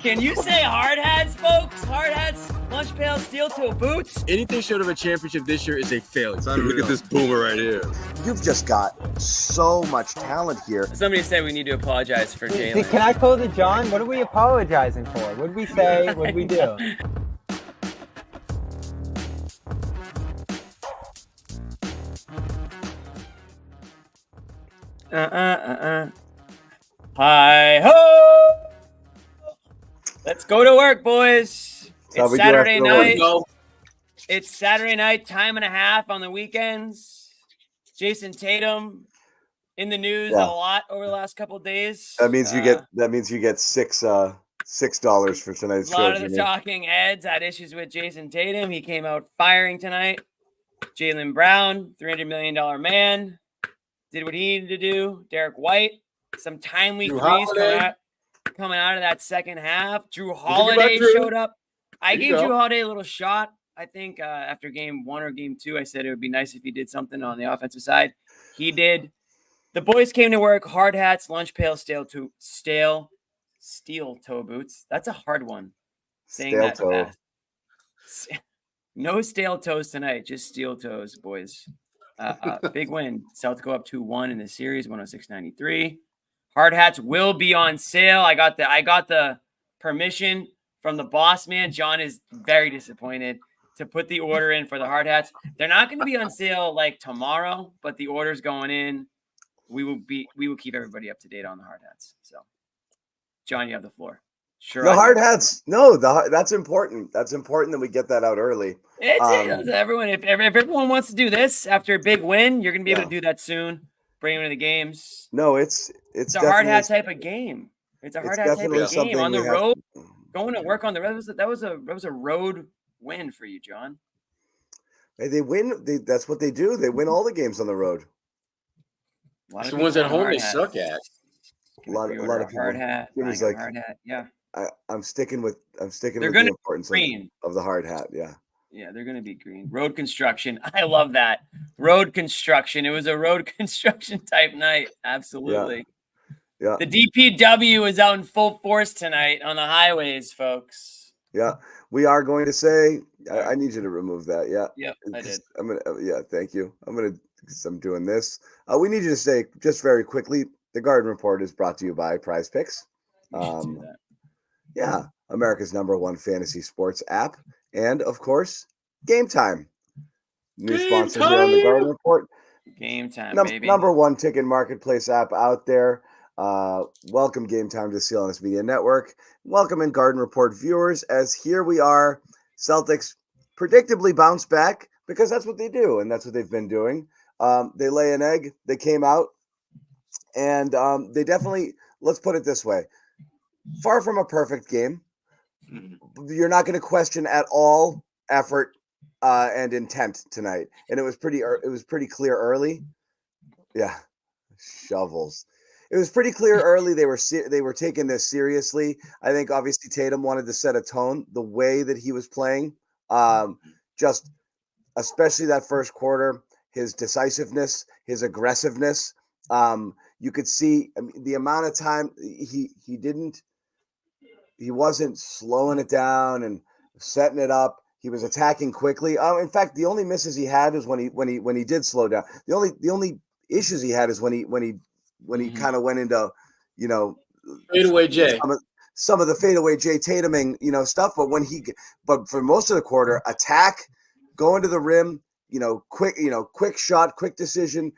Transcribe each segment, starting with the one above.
Can you say hard hats, folks? Hard hats, lunch pail, steel toe boots. Anything short of a championship this year is a failure. Look at this boomer right here. You've just got so much talent here. Somebody said we need to apologize for Jaylen. Can I close it, John? What are we apologizing for? What did we say? What did we do? Hi ho! Let's go to work, boys. It's Saturday night. It's Saturday night, time and a half on the weekends. Jason Tatum in the news a lot over the last couple of days. That means you get $6 for tonight's show. A lot of the talking heads had issues with Jason Tatum. He came out firing tonight. Jaylen Brown, $300 million man, did what he needed to do. Derek White, some timely threes coming out of that second half. Drew Holiday showed up. I gave Drew Holiday a little shot. I think after game 1 or game 2, I said it would be nice if he did something on the offensive side. He did. The boys came to work, hard hats, lunch pail, steel toe boots. That's a hard one. Saying Stale that toe. fast. No stale toes tonight, just steel toes, boys. Big win. Celtics go up 2-1 in the series, 106-93. Hard hats will be on sale. I got the permission from the boss man. John is very disappointed to put the order in for the hard hats. They're not going to be on sale like tomorrow, but the order's going in. We will keep everybody up to date on the hard hats. So, John, you have the floor. Sure. The hard hats. No, that's important. That's important that we get that out early. It's everyone. If everyone wants to do this after a big win, you're going to be able to do that soon. Bring them to the games. No, it's a hard hat type of game. It's a hard hat type of game on the road. Going to work on the road. That was a road win for you, John. They win. That's what they do. They win all the games on the road. The ones at home they suck at. A lot of people. Hard hat. Jimmy's like, hard hat. Yeah. I'm sticking with the importance of the hard hat. Yeah. Yeah, they're going to be green. Road construction. I love that. Road construction. It was a road construction type night. Absolutely. Yeah. The DPW is out in full force tonight on the highways, folks. Yeah. We are going to say, I need you to remove that. Yeah. Yeah, I did. Thank you. I'm doing this. We need you to say just very quickly, the Garden Report is brought to you by Prize Picks. Yeah. America's #1 fantasy sports app. And, of course, Game Time. New sponsor here on the Garden Report. Game Time, baby. #1 ticket marketplace app out there. Welcome Game Time to the CLNS Media Network. Welcome in Garden Report viewers, as here we are. Celtics predictably bounce back because that's what they do, and that's what they've been doing. They lay an egg. They came out, and they definitely, let's put it this way, far from a perfect game. You're not going to question at all effort and intent tonight, and it was pretty clear early. Yeah, shovels. It was pretty clear early they were taking this seriously. I think obviously Tatum wanted to set a tone the way that he was playing, just especially that first quarter, his decisiveness, his aggressiveness. You could see the amount of time he wasn't slowing it down and setting it up. He was attacking quickly. In fact, the only misses he had is when he did slow down. The only issues he had is when he kind of went into, fadeaway Jay. Some of the fadeaway Jay Tatuming, stuff. But for most of the quarter, attack, going to the rim, quick shot, quick decision,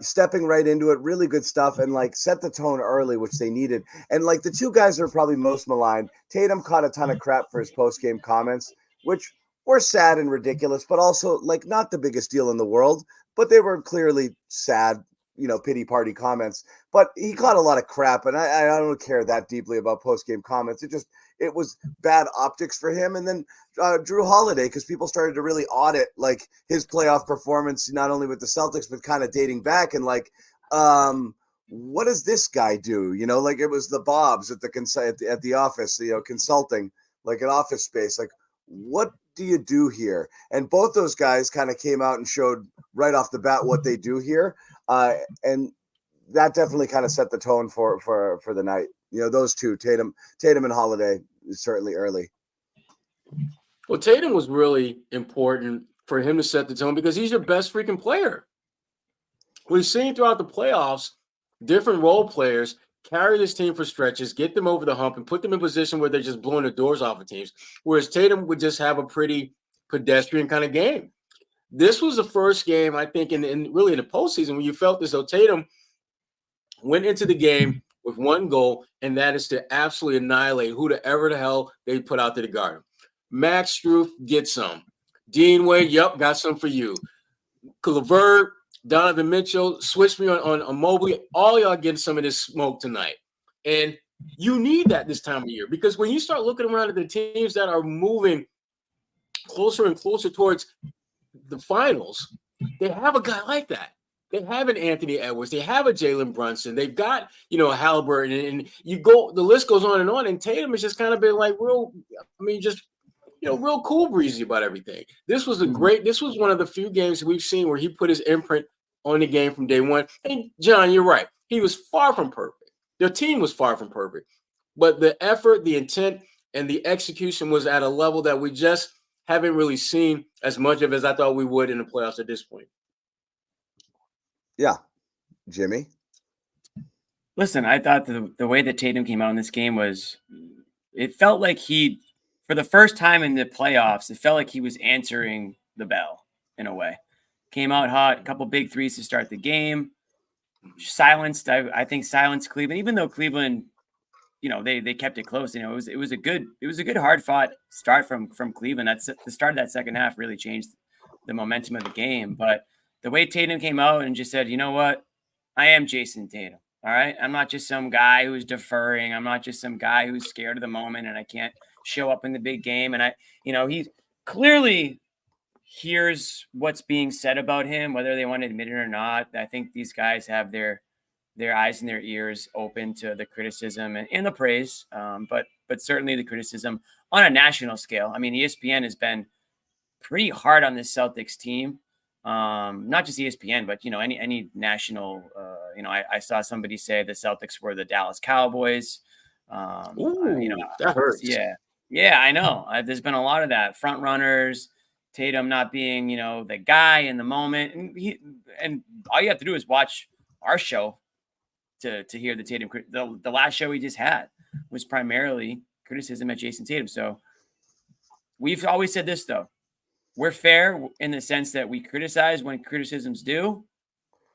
stepping right into it, really good stuff, and set the tone early, which they needed. And the two guys that are probably most maligned, Tatum caught a ton of crap for his post-game comments, which were sad and ridiculous, but also not the biggest deal in the world, but they were clearly sad, pity party comments. But he caught a lot of crap, and I don't care that deeply about post-game comments. It was bad optics for him. And then Drew Holiday, because people started to really audit his playoff performance, not only with the Celtics, but kind of dating back and what does this guy do? It was the Bobs at the office, consulting, an office space. What do you do here? And both those guys kind of came out and showed right off the bat what they do here. And that definitely kind of set the tone for the night. Those two, Tatum and Holiday, certainly early. Well, Tatum was really important for him to set the tone because he's your best freaking player. We've seen throughout the playoffs, different role players carry this team for stretches, get them over the hump, and put them in position where they're just blowing the doors off of teams. Whereas Tatum would just have a pretty pedestrian kind of game. This was the first game, I think, in really in the postseason when you felt as though Tatum went into the game with one goal, and that is to absolutely annihilate whoever the hell they put out to the Garden. Max Struf, get some. Dean Wade, yep, got some for you. LeVert, Donovan Mitchell, switch me on Mobley. All y'all getting some of this smoke tonight. And you need that this time of year because when you start looking around at the teams that are moving closer and closer towards the finals, they have a guy like that. They have an Anthony Edwards. They have a Jalen Brunson. They've got, Halliburton. And the list goes on. And Tatum has just kind of been like real cool breezy about everything. This was one of the few games we've seen where he put his imprint on the game from day one. And John, you're right. He was far from perfect. Their team was far from perfect. But the effort, the intent, and the execution was at a level that we just haven't really seen as much of as I thought we would in the playoffs at this point. Yeah. Jimmy? Listen, I thought the way that Tatum came out in this game it felt like for the first time in the playoffs, it felt like he was answering the bell in a way. Came out hot, a couple big threes to start the game. Silenced, I think silenced Cleveland, even though Cleveland, they kept it close. It was a good hard fought start from Cleveland. That's the start of that second half really changed the momentum of the game. But the way Tatum came out and just said, you know what, I am Jason Tatum. All right. I'm not just some guy who's deferring. I'm not just some guy who's scared of the moment and I can't show up in the big game. And he clearly hears what's being said about him, whether they want to admit it or not. I think these guys have their eyes and their ears open to the criticism and the praise, but certainly the criticism on a national scale. I mean, ESPN has been pretty hard on this Celtics team, not just ESPN, but any national. I saw somebody say the Celtics were the Dallas Cowboys. That hurts. Yeah, I know. There's been a lot of that. Front runners. Tatum not being, the guy in the moment. And all you have to do is watch our show to hear the Tatum. The last show we just had was primarily criticism at Jason Tatum. So we've always said this, though. We're fair in the sense that we criticize when criticism's due,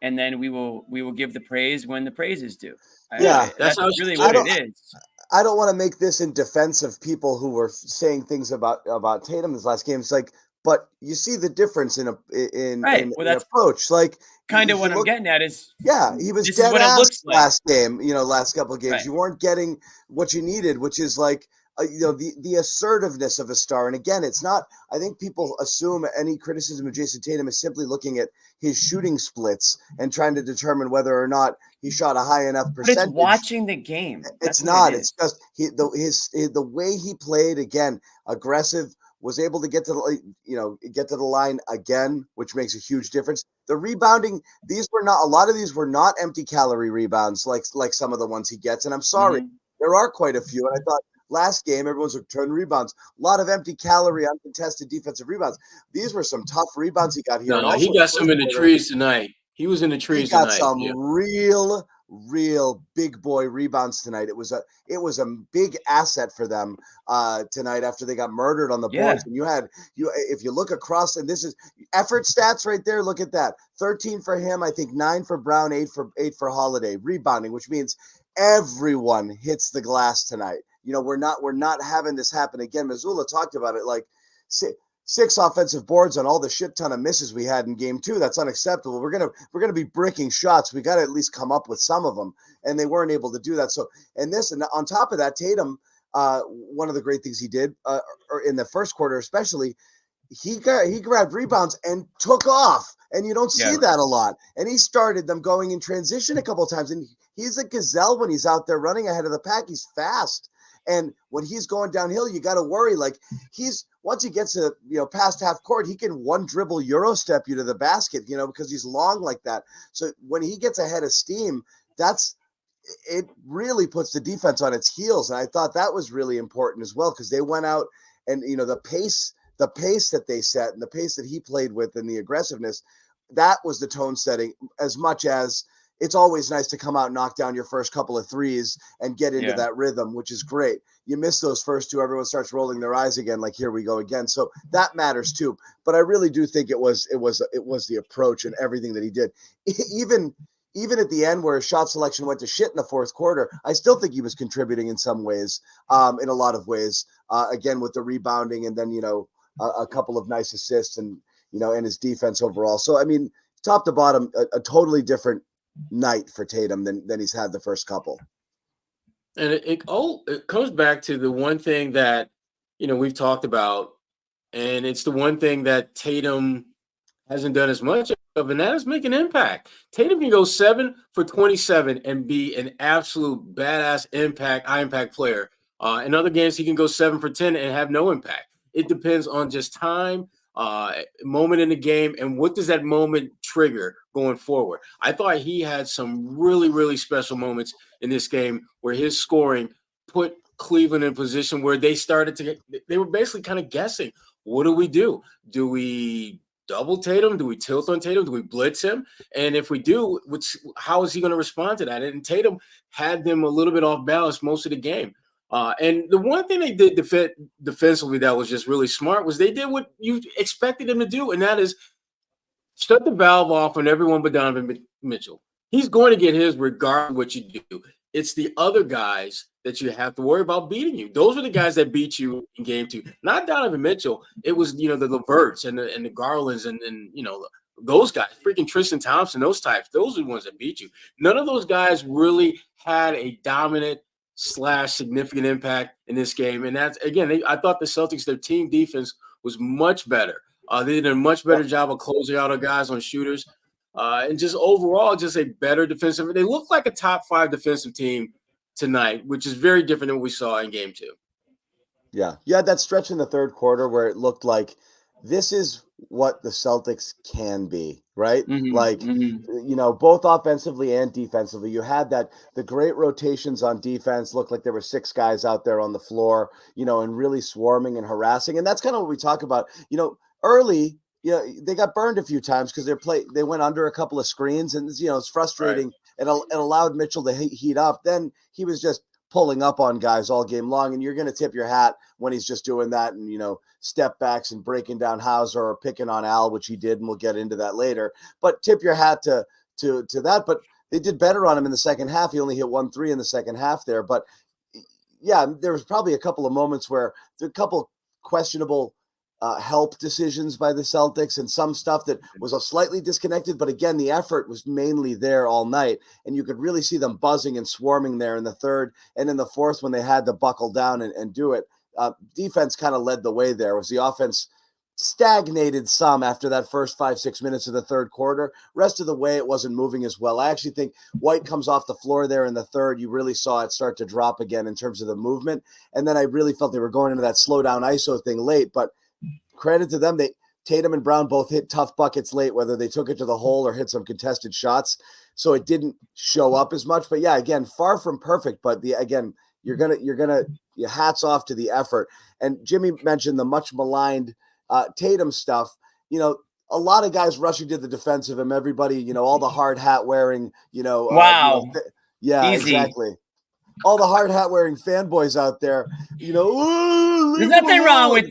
and then we will give the praise when the praise is due. Yeah, that's really what it is. I don't want to make this in defense of people who were saying things about Tatum this last game. It's like, but you see the difference in approach. Like, kind of what I'm getting at is, he was dead ass last game. Last couple of games, right. You weren't getting what you needed, which is like, the assertiveness of a star. And again, it's not. I think people assume any criticism of Jason Tatum is simply looking at his shooting splits and trying to determine whether or not he shot a high enough percentage. But it's watching the game. It's not. It's just the way he played. Again, aggressive. Was able to get to the line again, which makes a huge difference. The rebounding, a lot of these were not empty calorie rebounds like some of the ones he gets. And I'm sorry, there are quite a few. And I thought last game, everyone's like 10 rebounds, a lot of empty calorie, uncontested defensive rebounds. These were some tough rebounds he got here. No, he got some in the trees tonight. He was in the trees tonight. He got some real big boy rebounds tonight. It was a big asset for them tonight after they got murdered on the boards. And if you look across, and this is effort stats right there, look at that. 13 for him, I think 9 for Brown, 8 for Holiday. Rebounding, which means everyone hits the glass tonight. We're not having this happen again. Mazzulla talked about it, like 6 offensive boards on all the shit ton of misses we had in game 2. That's unacceptable. We're gonna be bricking shots. We got to at least come up with some of them, and they weren't able to do that. So, and on top of that, Tatum, one of the great things he did, or in the first quarter especially, he grabbed rebounds and took off, and you don't see that a lot. And he started them going in transition a couple of times, and he's a gazelle when he's out there running ahead of the pack. He's fast. And when he's going downhill, you got to worry. Like once he gets past half court, he can one dribble Euro step you to the basket, because he's long like that. So when he gets ahead of steam, it really puts the defense on its heels. And I thought that was really important as well, because they went out and, the pace that they set and the pace that he played with and the aggressiveness, that was the tone setting, as much as it's always nice to come out and knock down your first couple of threes and get into that rhythm, which is great. You miss those first two, everyone starts rolling their eyes again, like, here we go again. So that matters too. But I really do think it was the approach and everything that he did. Even at the end where his shot selection went to shit in the fourth quarter, I still think he was contributing in some ways, in a lot of ways, again, with the rebounding and then, a couple of nice assists and, and his defense overall. So, I mean, top to bottom, a totally different night for Tatum than he's had the first couple. And it comes back to the one thing that, we've talked about, and it's the one thing that Tatum hasn't done as much of, and that is make an impact. Tatum can go 7 for 27 and be an absolute badass high impact player. In other games, he can go 7 for 10 and have no impact. It depends on just time, moment in the game, and what does that moment trigger going forward. I thought he had some really, really special moments in this game where his scoring put Cleveland in a position where they were basically kind of guessing, what do we do? Do we double Tatum? Do we tilt on Tatum? Do we blitz him? And if we do, how is he going to respond to that? And Tatum had them a little bit off balance most of the game. And the one thing they did defensively that was just really smart was they did what you expected them to do, and that is shut the valve off on everyone but Donovan Mitchell. He's going to get his regardless of what you do. It's the other guys that you have to worry about beating you. Those are the guys that beat you in game 2. Not Donovan Mitchell. It was, the LeVerts and the Garlands and those guys, freaking Tristan Thompson, those types. Those are the ones that beat you. None of those guys really had a dominant / significant impact in this game. And that's, again, I thought the Celtics, their team defense was much better. They did a much better job of closing out our guys on shooters. And just overall, just a better defensive. They look like a top 5 defensive team tonight, which is very different than what we saw in game 2. Yeah. You had that stretch in the third quarter where it looked like this is what the Celtics can be, right? Both offensively and defensively. You had the great rotations on defense. Looked like there were 6 guys out there on the floor, and really swarming and harassing. And that's kind of what we talk about. Early, they got burned a few times because they went under a couple of screens, and it's frustrating. Right. It allowed Mitchell to heat up. Then he was just pulling up on guys all game long, and you're going to tip your hat when he's just doing that and step backs and breaking down Hauser or picking on Al, which he did, and we'll get into that later. But tip your hat to that. But they did better on him in the second half. He only hit 1 3 in the second half there. But yeah, there was probably a couple of moments where there were a couple questionable help decisions by the Celtics and some stuff that was a slightly disconnected, but again, the effort was mainly there all night, and you could really see them buzzing and swarming there in the third and in the fourth when they had to buckle down and do it. Defense kind of led the way there. Was the offense stagnated some after that first 5-6 minutes of the third quarter. Rest of the way, it wasn't moving as well. I actually think White comes off the floor there in the third. You really saw it start to drop again in terms of the movement, and then I really felt they were going into that slow down ISO thing late, but credit to them. Tatum and Brown both hit tough buckets late, whether they took it to the hole or hit some contested shots. So it didn't show up as much, but yeah, again, far from perfect, but you're gonna hats off to the effort. And Jimmy mentioned the much maligned Tatum stuff. A lot of guys rushing to the defense of him, everybody, all the hard hat wearing, wow. Yeah, easy. Exactly. All the hard hat wearing fanboys out there, there's nothing wrong with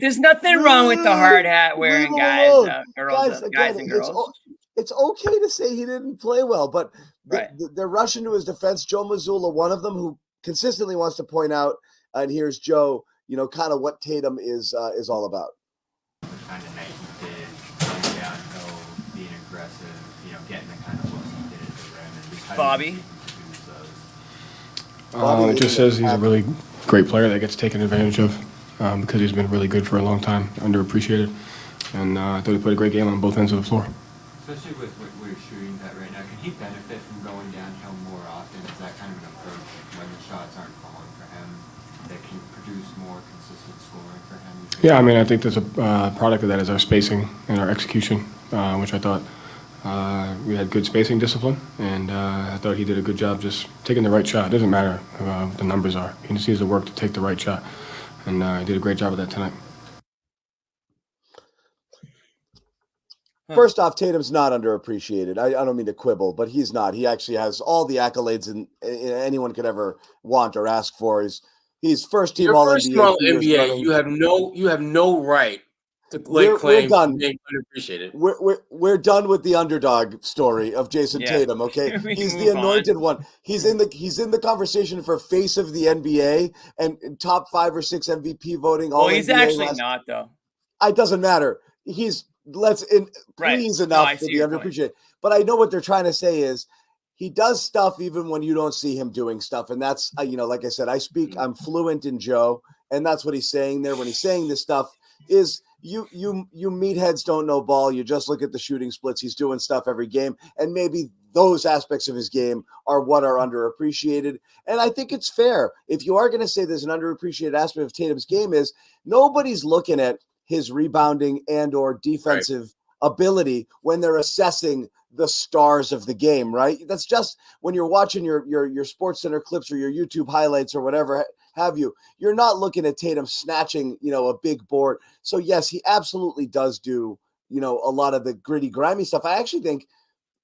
the hard hat wearing guys, guys and girls. It's okay to say he didn't play well, but right. They're rushing to his defense. Joe Mazzulla, one of them, who consistently wants to point out, and here's Joe, kind of what Tatum is all about. The kind of night he did, going downhill, being aggressive, getting the kind of looks he did at the rim, and just how Bobby. It just says he's a really great player that gets taken advantage of because he's been really good for a long time, underappreciated. And I thought he played a great game on both ends of the floor. Especially with what you're shooting at right now, can he benefit from going downhill more often? Is that kind of an approach when the shots aren't falling for him? that can produce more consistent scoring for him? Yeah, I mean, I think there's a product of that is our spacing and our execution, which I thought we had good spacing discipline, and I thought he did a good job just taking the right shot. It doesn't matter what the numbers are. He just needs to work to take the right shot, and he did a great job of that tonight. First off, Tatum's not underappreciated. I don't mean to quibble, but he's not. He actually has all the accolades anyone could ever want or ask for. He's first team All First NBA. team All NBA. You have no right to lay claim to being underappreciated. We're done with the underdog story of Jason Tatum. Okay, he's the anointed one. He's in the conversation for face of the NBA and top 5 or 6 MVP voting. Well, he's NBA actually not though. It doesn't matter. Please enough to be underappreciated. But I know what they're trying to say is he does stuff even when you don't see him doing stuff, and that's like I said, I'm fluent in Joe, and that's what he's saying there when he's saying this stuff is you meatheads don't know ball. You just look at the shooting splits. He's doing stuff every game, and maybe those aspects of his game are what are underappreciated. And I think it's fair. If you are going to say there's an underappreciated aspect of Tatum's game is nobody's looking at his rebounding and or defensive ability when they're assessing the stars of the game, right? That's just when you're watching your Sports Center clips or your YouTube highlights or whatever have you. You're not looking at Tatum snatching, a big board. So yes, he absolutely does do, a lot of the gritty, grimy stuff. I actually think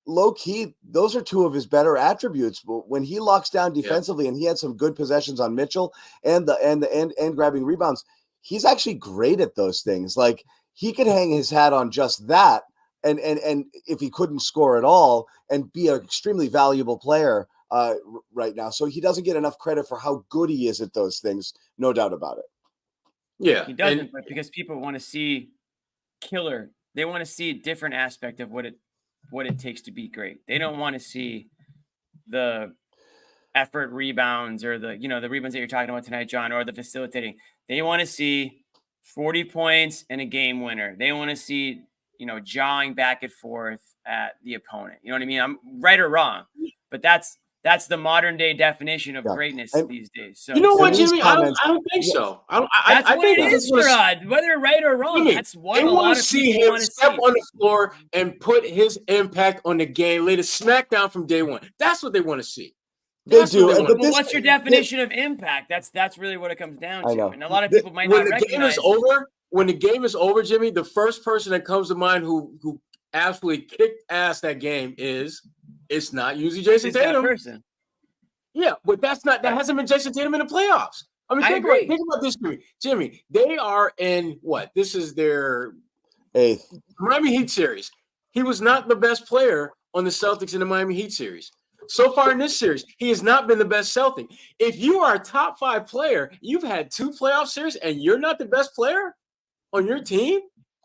low key, those are 2 of his better attributes. But when he locks down defensively and he had some good possessions on Mitchell and grabbing rebounds, he's actually great at those things. Like he could hang his hat on just that. And if he couldn't score at all and be an extremely valuable player right now. So he doesn't get enough credit for how good he is at those things. No doubt about it. Yeah. He doesn't, but because people want to see killer. They want to see a different aspect of what it takes to be great. They don't want to see the effort rebounds or the rebounds that you're talking about tonight, John, or the facilitating. They want to see 40 points and a game winner. They want to see, jawing back and forth at the opponent. You know what I mean? I'm right or wrong, but that's the modern day definition of greatness these days. So you know what, Jimmy? I don't think so. That's what it is, Sherrod. Whether right or wrong, that's what a lot of people want to see. Step on the floor and put his impact on the game, lay the smack down from day one. That's what they want to see. They do. Well, what's your definition of impact? That's really what it comes down to. And a lot of people might not recognize. When the game is over, Jimmy, the first person that comes to mind who absolutely kicked ass that game it's not usually Jason Tatum. Person. Yeah, but that hasn't been Jason Tatum in the playoffs. I mean, think about this, Jimmy. They are in what? This is their 8th Miami Heat series. He was not the best player on the Celtics in the Miami Heat series. So far in this series, he has not been the best Celtic. If you are a top 5 player, you've had 2 playoff series, and you're not the best player on your team,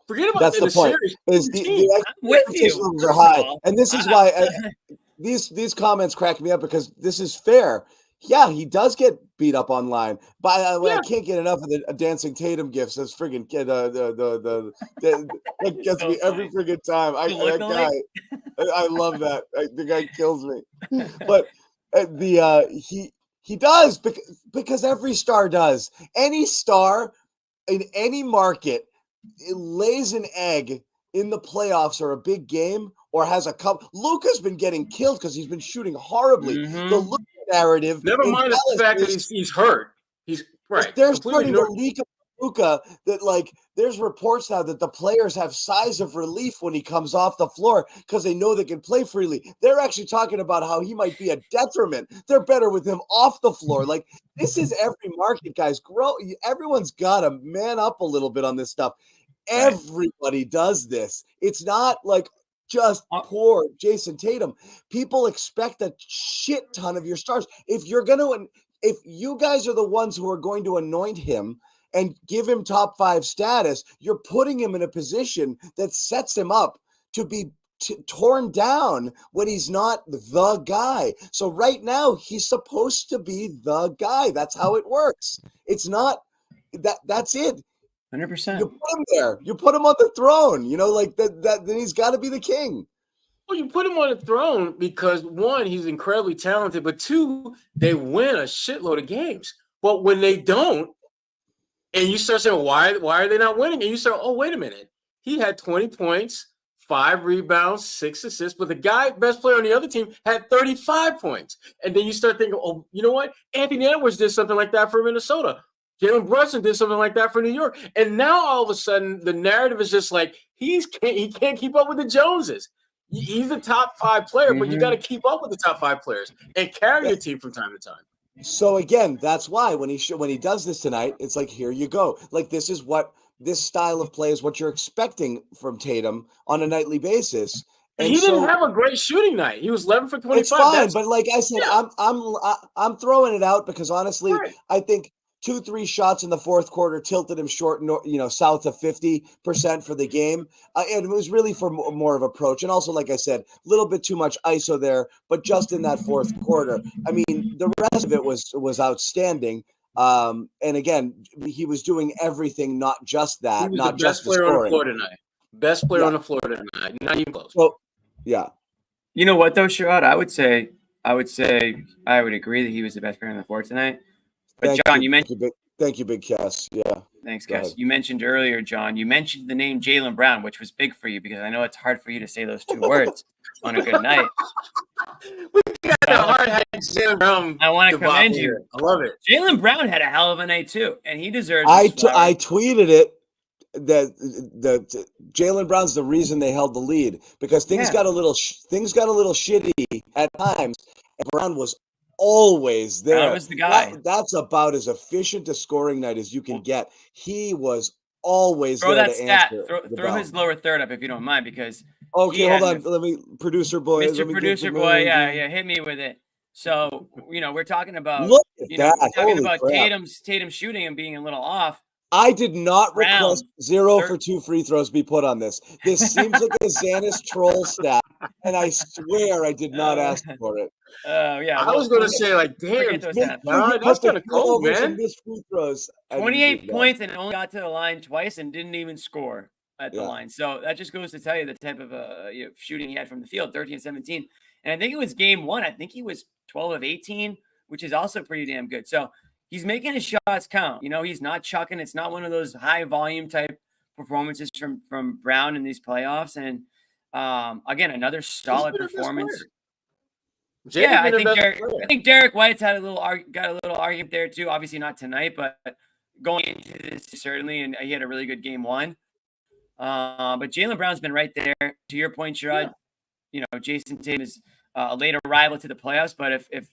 forget about that's the point. Series. The expectations are high, and this is why these comments crack me up because this is fair. Yeah, he does get beat up online. But I can't get enough of the dancing Tatum gifts. That's friggin' that gets me every friggin' time. I love that. The guy kills me. But he does because every star does. Any star in any market lays an egg in the playoffs or a big game or has a cup. Luka's been getting killed because he's been shooting horribly. Mm-hmm. The Luka narrative. Never mind the fact that he's hurt. He's right. They're starting to leak about Luka that there's reports now that the players have sighs of relief when he comes off the floor because they know they can play freely. They're actually talking about how he might be a detriment. They're better with him off the floor. This is every market, guys. Everyone's got to man up a little bit on this stuff. Everybody does this. It's not just poor Jason Tatum. People expect a shit ton of your stars. If you guys are the ones who are going to anoint him and give him top 5 status, you're putting him in a position that sets him up to be torn down when he's not the guy. So right now he's supposed to be the guy. That's how it works. It's not that's it. 100%. You put him there. You put him on the throne. Then he's got to be the king. Well, you put him on the throne because 1, he's incredibly talented, but 2, they win a shitload of games. But when they don't, and you start saying, why are they not winning? And you start, oh, wait a minute. He had 20 points, 5 rebounds, 6 assists, but the guy, best player on the other team, had 35 points. And then you start thinking, oh, you know what? Anthony Edwards did something like that for Minnesota. Jalen Brunson did something like that for New York. And now all of a sudden, the narrative is just like, he can't keep up with the Joneses. He's a top 5 player, but you got to keep up with the top 5 players and carry your team from time to time. So again, that's why when he does this tonight, it's like, here you go. Like, this style of play is what you're expecting from Tatum on a nightly basis. And he didn't have a great shooting night. He was 11 for 25. It's fine, but like I said, yeah. I'm throwing it out because honestly, right. I think 2-3 shots in the fourth quarter tilted him short, south of 50% for the game. And it was really for more of approach. And also, like I said, a little bit too much ISO there, but just in that fourth quarter. I mean, the rest of it was outstanding. And again, he was doing everything, not just that. He was not the just best player scoring. on the floor tonight. Best player on the floor tonight. Not even close. So, yeah. You know what, though, Sherrod? I would say I would agree that he was the best player on the floor tonight. But John, you mentioned. Thank you, Big Cass. Yeah. Thanks, Cass. You mentioned earlier, John. You mentioned the name Jaylen Brown, which was big for you because I know it's hard for you to say those 2 words on a good night. We got a hard hat Jaylen Brown. I want to commend you. I love it. Jaylen Brown had a hell of a night too, and he deserves. I tweeted it that Jaylen Brown's the reason they held the lead because things got a little shitty at times, and Brown was always there. That was the guy. That's about as efficient a scoring night as you can get. He was always throw there that to stat. answer. Throw his lower third up if you don't mind, because okay, hold on. Let me, producer boy. Mr. Producer boy, yeah, hit me with it. So we're talking about look at that. We're talking about Tatum shooting and being a little off. I did not request 0 for 2 free throws be put on this. This seems like a Zannis troll stat, and I swear I did not ask for it. Oh, yeah. I was going to say, like, damn, that's kind of cold, man. Free throws. 28 points and only got to the line twice and didn't even score at the line. So that just goes to tell you the type of shooting he had from the field, 13-17. And I think it was game 1. I think he was 12 of 18, which is also pretty damn good. So he's making his shots count. He's not chucking. It's not one of those high volume type performances from Brown in these playoffs. And again, another solid performance. Yeah, I think Derek White's had got a little argument there too. Obviously not tonight, but going into this certainly, and he had a really good game 1. But Jaylen Brown's been right there. To your point, Sherrod, Jason Tatum is a late arrival to the playoffs. But if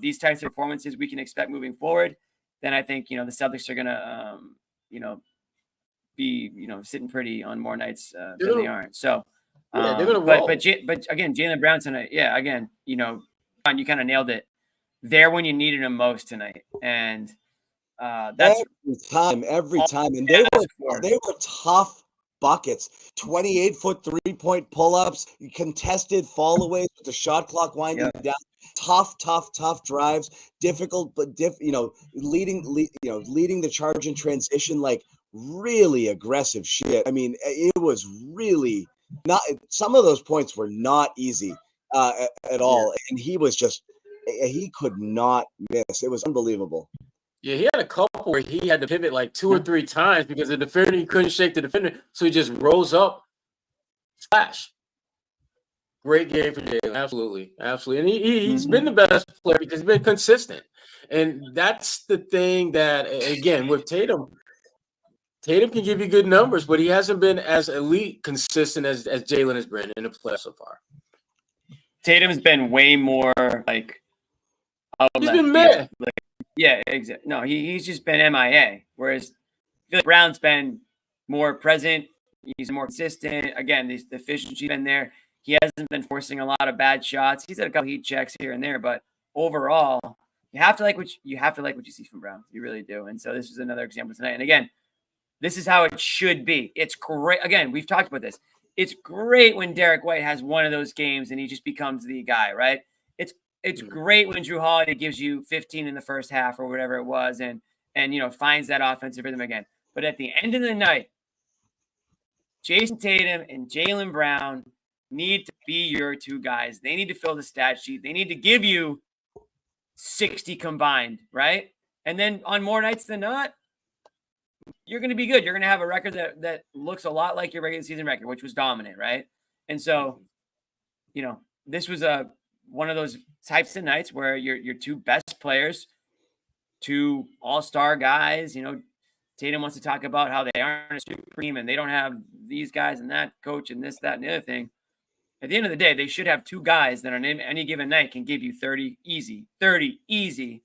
these types of performances we can expect moving forward, then I think the Celtics are gonna be sitting pretty on more nights than they aren't. So. They're gonna roll. But again, Jaylen Brown tonight. Yeah, again, John, you kind of nailed it. There when you needed him most tonight, and that's every time, and they were tough buckets. 28-foot 3-point pull-ups, contested fall-aways with the shot clock winding down. Tough drives. Difficult, but leading the charge in transition, like really aggressive shit. I mean, it was really. Not some of those points were not easy at all, and he could not miss. It was unbelievable. Yeah, he had a couple where he had to pivot like 2 or 3 times because the defender, he couldn't shake the defender, so he just rose up, splash. Great game for Jaylen, absolutely, and he's been the best player because he's been consistent, and that's the thing that again with Tatum. Tatum can give you good numbers, but he hasn't been as elite consistent as Jaylen has been in the playoffs so far. Tatum's been way more like he's been meh. Yeah, exactly. No, he's just been MIA. Whereas I feel like Brown's been more present. He's more consistent. Again, the efficiency's been there. He hasn't been forcing a lot of bad shots. He's had a couple heat checks here and there, but overall, you have to like what you see from Brown. You really do. And so this is another example tonight. And again, this is how it should be. It's great. Again, we've talked about this. It's great when Derek White has one of those games and he just becomes the guy, right? It's great when Jrue Holiday gives you 15 in the first half or whatever it was and finds that offensive rhythm again. But at the end of the night, Jason Tatum and Jaylen Brown need to be your 2 guys. They need to fill the stat sheet. They need to give you 60 combined, right? And then on more nights than not, you're going to be good. You're going to have a record that looks a lot like your regular season record, which was dominant, right? And so, this was one of those types of nights where your two best players, two all-star guys, Tatum wants to talk about how they aren't a super team and they don't have these guys and that coach and this, that, and the other thing. At the end of the day, they should have two guys that on any given night can give you 30 easy.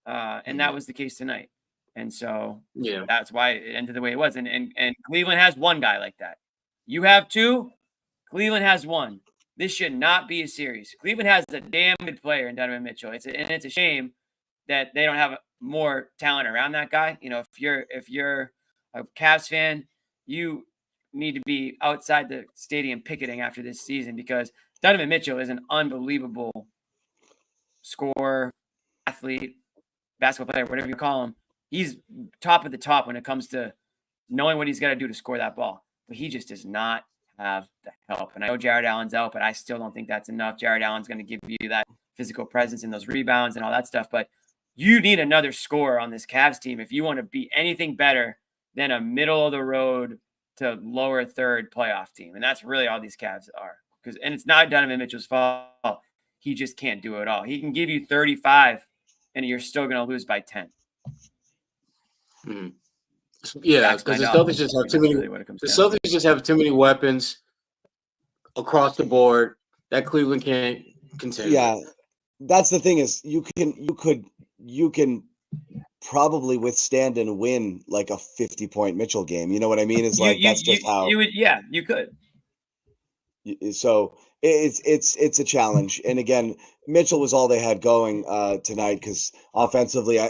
And that was the case tonight. And so that's why it ended the way it was. And Cleveland has one guy like that. You have two. Cleveland has one. This should not be a series. Cleveland has a damn good player in Donovan Mitchell. It's a shame that they don't have more talent around that guy. If you're a Cavs fan, you need to be outside the stadium picketing after this season because Donovan Mitchell is an unbelievable scorer, athlete, basketball player, whatever you call him. He's top of the top when it comes to knowing what he's got to do to score that ball. But he just does not have the help. And I know Jared Allen's out, but I still don't think that's enough. Jared Allen's going to give you that physical presence and those rebounds and all that stuff. But you need another scorer on this Cavs team if you want to be anything better than a middle-of-the-road to lower third playoff team. And that's really all these Cavs are. And it's not Donovan Mitchell's fault. He just can't do it all. He can give you 35, and you're still going to lose by 10. Mm-hmm. Yeah, because the Celtics just have too many. The Celtics just have too many weapons across the board that Cleveland can't contend. Yeah, that's the thing is you can probably withstand and win like a 50-point Mitchell game. You know what I mean? It's like that's just how you would. Yeah, you could. So it's a challenge. And again, Mitchell was all they had going tonight because offensively, I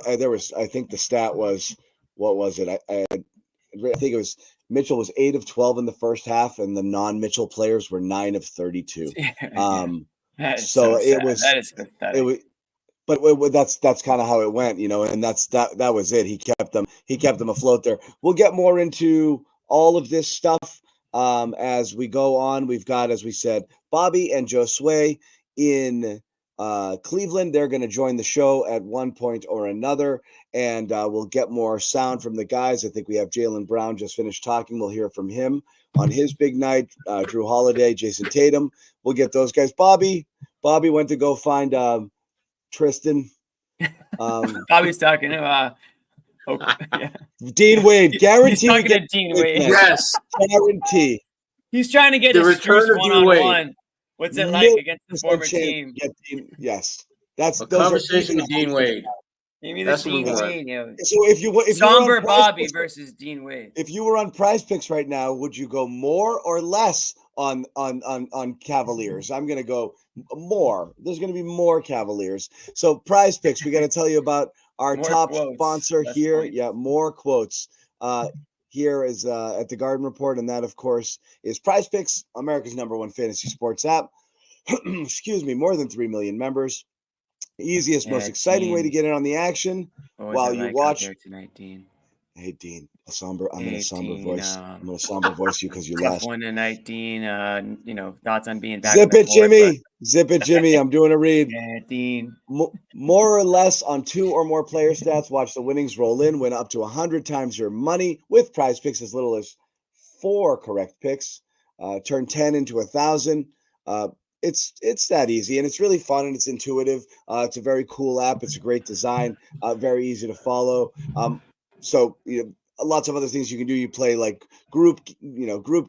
think the stat was, what was it? I think it was Mitchell was 8 of 12 in the first half, and the non-Mitchell players were 9 of 32. So it was that is pathetic. It was. But that's kind of how it went, and that was it. He kept them afloat there. We'll get more into all of this stuff as we go on. We've got, as we said, Bobby and Josue in Cleveland. They're going to join the show at one point or another, and we'll get more sound from the guys. I think we have Jaylen Brown just finished talking. We'll hear from him on his big night. Drew Holiday, Jason Tatum. We'll get those guys. Bobby went to go find Tristan. Bobby's talking to Dean Wade. Guarantee. He's talking to Dean Wade. Yes. Guarantee. He's trying to get The his return Struce of Dean Wade. one-on-one. What's it like against the former team? Yes. That's a conversation with Dean Wade. Give me the Dean Wade. So if somber Bobby versus Dean Wade. If you were on Prize Picks right now, would you go more or less on Cavaliers? I'm going to go more. There's going to be more Cavaliers. So Prize Picks, we got to tell you about our top sponsor here. Point. Yeah, more quotes. Here is at the Garden Report, and that, of course, is Prize Picks, America's #1 fantasy sports app. Excuse me, more than 3 million members. Easiest, most exciting way to get in on the action while you watch. Tonight, Dean? Hey, Dean, I'm in a somber voice. I'm going to somber voice you because you lost. One tonight, Dean. Thoughts on being back. Zip it, Jimmy. I'm doing a read. Yeah, Dean. More or less on 2 or more player stats. Watch the winnings roll in. Win up to 100 times your money with Prize Picks as little as 4 correct picks. Turn 10 into 1,000. It's that easy, and it's really fun, and it's intuitive. It's a very cool app. It's a great design. Very easy to follow. So lots of other things you can do. You play like group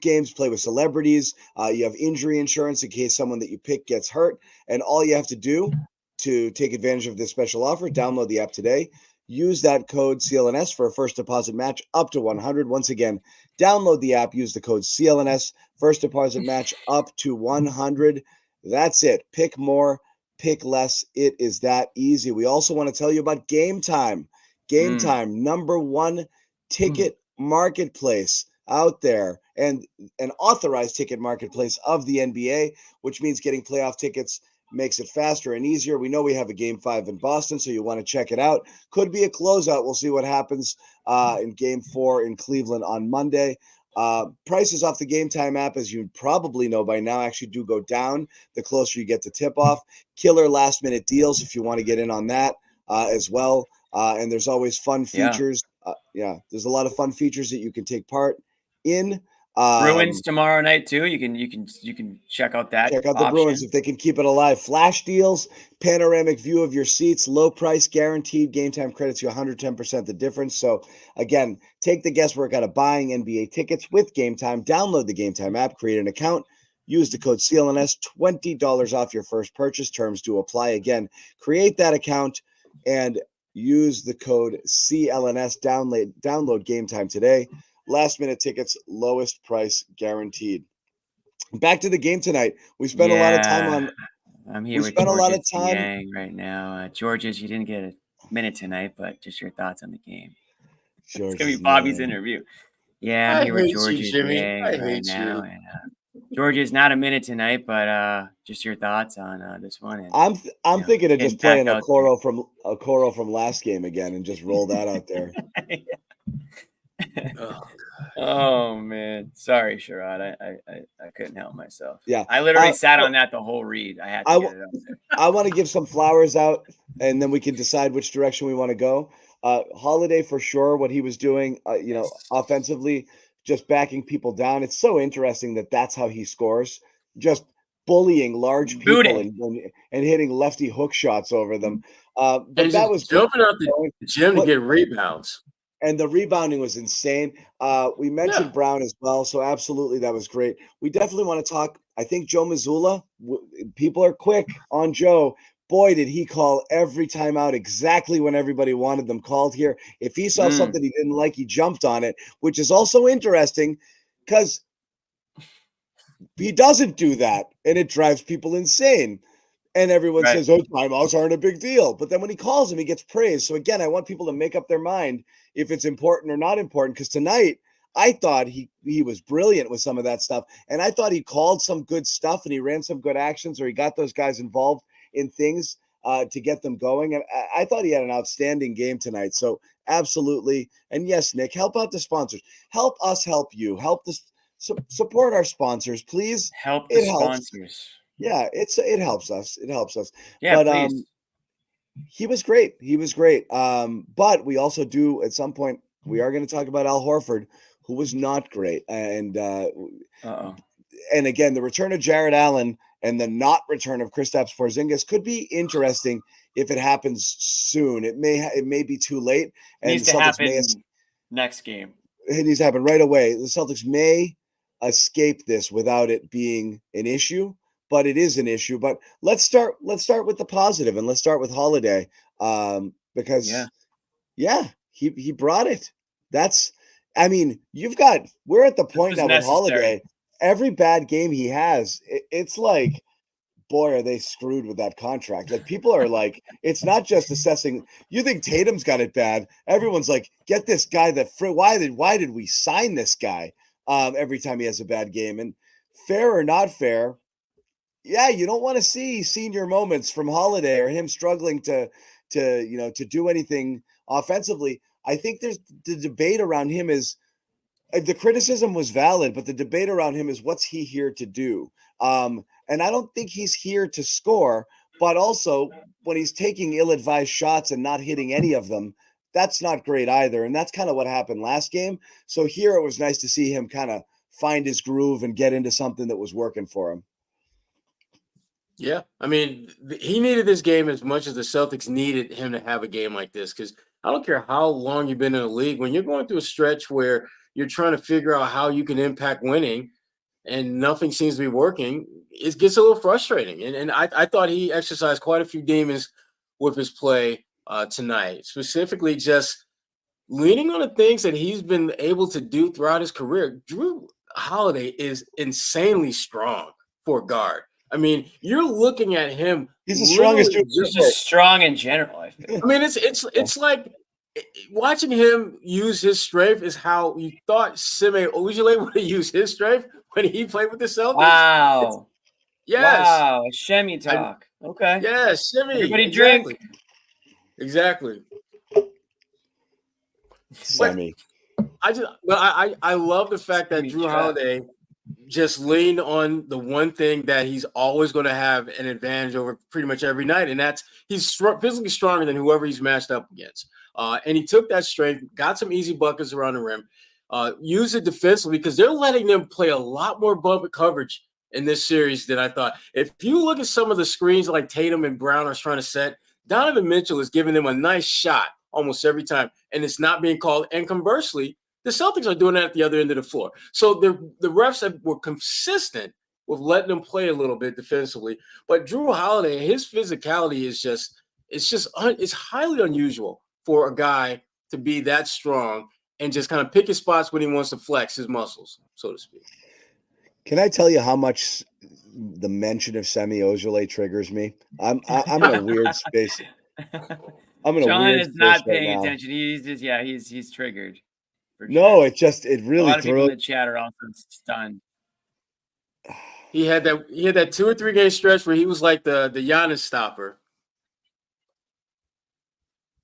games, play with celebrities. You have injury insurance in case someone that you pick gets hurt. And all you have to do to take advantage of this special offer, download the app today. Use that code CLNS for a first deposit match up to 100. Once again, download the app, use the code CLNS, first deposit match up to 100. That's it. Pick more, pick less. It is that easy. We also want to tell you about Game Time. Game Time, #1 ticket marketplace out there, and an authorized ticket marketplace of the NBA, which means getting playoff tickets makes it faster and easier. We know we have a Game 5 in Boston, so you want to check it out. Could be a closeout. We'll see what happens in Game 4 in Cleveland on Monday. Prices off the Game Time app, as you probably know by now, actually do go down the closer you get to tip-off. Killer last-minute deals if you want to get in on that as well. And there's always fun features. There's a lot of fun features that you can take part in. Bruins tomorrow night too. You can check out that. Check out the option. Bruins if they can keep it alive. Flash deals, panoramic view of your seats, low price, guaranteed. Game time credits you 110% the difference. So again, take the guesswork out of buying NBA tickets with Game Time. Download the Game Time app, create an account, use the code CLNS, $20 off your first purchase. Terms do apply. Again, create that account and use the code CLNS. Download Game Time today. Last minute tickets, lowest price guaranteed. Back to the game tonight. We spent a lot of time on. I'm here. We spent a lot of time right now. Georges, you didn't get a minute tonight, but just your thoughts on the game. It's gonna be Bobby's interview. Yeah, I'm here with Georges right now. And, Georges, not a minute tonight, but just your thoughts on this one. And, I'm thinking of just playing a Coro from last game again and just roll that out there. Oh man, sorry, Sherrod. I couldn't help myself. Yeah, I literally sat on that the whole read. I had to get it out there. I want to give some flowers out, and then we can decide which direction we want to go. Holiday for sure. What he was doing, offensively, just backing people down. It's so interesting that that's how he scores. Just bullying large people and hitting lefty hook shots over them. But that was jumping out the gym to get rebounds. And the rebounding was insane. We mentioned Brown as well, so absolutely that was great. We definitely want to talk. I think Joe Mazzulla, people are quick on Joe. Boy, did he call every time out exactly when everybody wanted them called here. If he saw something he didn't like, he jumped on it, which is also interesting because he doesn't do that, and it drives people insane. And everyone says, oh, timeouts aren't a big deal. But then when he calls him, he gets praised. So again, I want people to make up their mind if it's important or not important. Because tonight, I thought he was brilliant with some of that stuff. And I thought he called some good stuff and he ran some good actions, or he got those guys involved in things to get them going. And I thought he had an outstanding game tonight. So absolutely. And yes, Nick, help out the sponsors. Help us help you. Help this support our sponsors, please. Help the sponsors. Yeah, it helps us. It helps us. Yeah, but please. He was great. He was great. But we also do at some point we are going to talk about Al Horford, who was not great. And again, the return of Jared Allen and the not return of Kristaps Porzingis could be interesting if it happens soon. It may be too late. And needs to happen next game. It needs to happen right away. The Celtics may escape this without it being an issue. But it is an issue. But let's start with the positive, and let's start with Holiday, because he brought it. We're at the point now with Holiday. Every bad game he has, it's like, boy, are they screwed with that contract. Like, people are like, it's not just assessing. You think Tatum's got it bad? Everyone's like, get this guy why did we sign this guy? Every time he has a bad game, and fair or not fair. Yeah, you don't want to see senior moments from Holiday or him struggling to do anything offensively. I think there's the debate around him is the criticism was valid, but the debate around him is what's he here to do? And I don't think he's here to score, but also when he's taking ill-advised shots and not hitting any of them, that's not great either. And that's kind of what happened last game. So here it was nice to see him kind of find his groove and get into something that was working for him. Yeah, I mean, he needed this game as much as the Celtics needed him to have a game like this, because I don't care how long you've been in the league. When you're going through a stretch where you're trying to figure out how you can impact winning and nothing seems to be working, it gets a little frustrating. And I thought he exercised quite a few demons with his play tonight, specifically just leaning on the things that he's been able to do throughout his career. Drew Holiday is insanely strong for a guard. I mean, you're looking at him. He's the strongest dude. Just strong in general, I feel. I mean, it's like watching him use his strength is how you thought Sime Ojeleye would have used his strength when he played with the Celtics. Wow. Yes. Wow. Shemmy talk. Okay. Yes, Sime. Everybody drink. Exactly. Semi. I love the fact that Drew Holiday just leaned on the one thing that he's always going to have an advantage over pretty much every night, and that's he's physically stronger than whoever he's matched up against. And he took that strength, got some easy buckets around the rim, used it defensively because they're letting them play a lot more bump coverage in this series than I thought. If you look at some of the screens like Tatum and Brown are trying to set, Donovan Mitchell is giving them a nice shot almost every time, and it's not being called. And conversely, the Celtics are doing that at the other end of the floor. So the refs were consistent with letting them play a little bit defensively. But Drew Holiday, his physicality is it's highly unusual for a guy to be that strong and just kind of pick his spots when he wants to flex his muscles, so to speak. Can I tell you how much the mention of Semi Ojeleye triggers me? I'm in a weird space. I'm in a John weird is space not right paying now. attention. He's triggered. For No, sure. it really a lot of people in throws. the chat are also stunned. He had that 2 or 3 game stretch where he was like the Giannis stopper.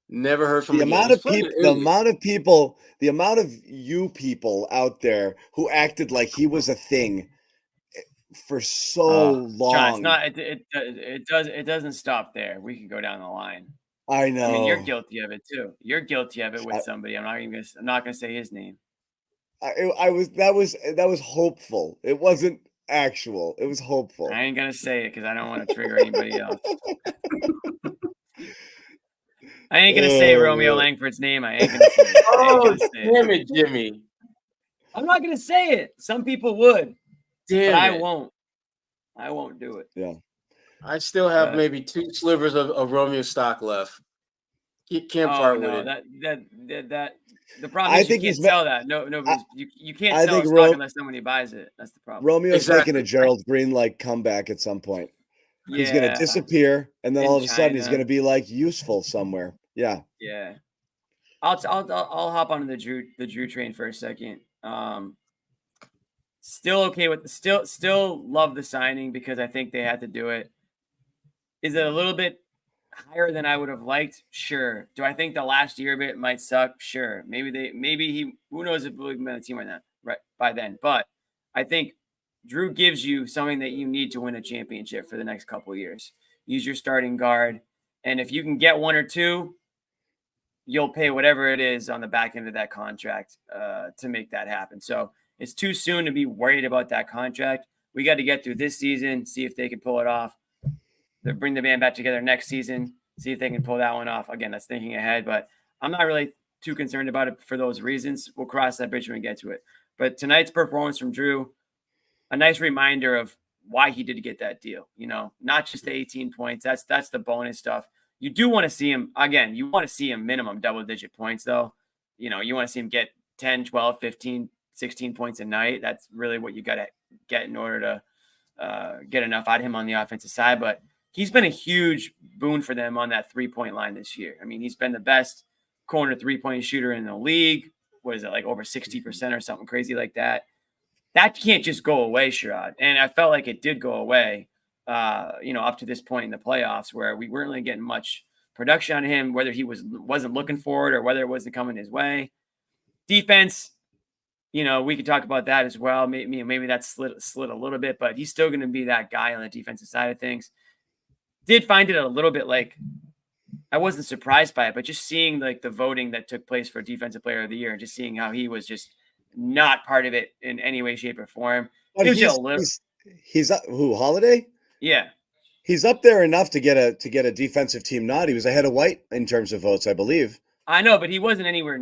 Never heard from The him amount again. of people, the amount of you people out there who acted like he was a thing for so long. John, it's not. It doesn't stop there. We can go down the line. I know. I mean, you're guilty of it too. You're guilty of it with somebody. I'm not gonna say his name. That was hopeful. It wasn't actual. It was hopeful. I ain't gonna say it because I don't want to trigger anybody else. I ain't gonna say Romeo Langford's name. I ain't gonna say it. Oh, damn it, Jimmy. I'm not gonna say it. Some people would. Damn but I it. won't. I won't do it. Yeah. I still have maybe 2 slivers of Romeo stock left. You can't part with it. That the problem is you can't sell that. You can't sell a stock unless somebody buys it. That's the problem. Romeo's making a Gerald Green-like comeback at some point. Yeah. He's going to disappear, and then all of a sudden he's going to be like useful somewhere. Yeah. Yeah. I'll hop onto the Drew train for a second. Still okay with still love the signing because I think they had to do it. Is it a little bit higher than I would have liked? Sure. Do I think the last year of it might suck? Sure. Who knows if we'll be on the team right by then. But I think Drew gives you something that you need to win a championship for the next couple of years. Use your starting guard. And if you can get 1 or 2, you'll pay whatever it is on the back end of that contract to make that happen. So it's too soon to be worried about that contract. We got to get through this season, see if they can pull it off. They'll bring the band back together next season, see if they can pull that one off. Again, that's thinking ahead, but I'm not really too concerned about it for those reasons. We'll cross that bridge when we get to it. But tonight's performance from Drew, a nice reminder of why he did get that deal. Not just the 18 points. That's the bonus stuff. You do want to see him, again, you want to see him minimum double-digit points, though. You want to see him get 10, 12, 15, 16 points a night. That's really what you got to get in order to get enough out of him on the offensive side. But he's been a huge boon for them on that three-point line this year. I mean, he's been the best corner three-point shooter in the league. What is it, like over 60% or something crazy like that? That can't just go away, Sherrod. And I felt like it did go away, up to this point in the playoffs where we weren't really getting much production on him, whether he wasn't looking for it or whether it wasn't coming his way. Defense, we could talk about that as well. Maybe that slid a little bit, but he's still going to be that guy on the defensive side of things. Did find it a little bit like I wasn't surprised by it, but just seeing like the voting that took place for Defensive Player of the Year and just seeing how he was just not part of it in any way, shape, or form. He's who, Holiday? Yeah. He's up there enough to get a defensive team nod. He was ahead of White in terms of votes, I believe. I know, but he wasn't anywhere.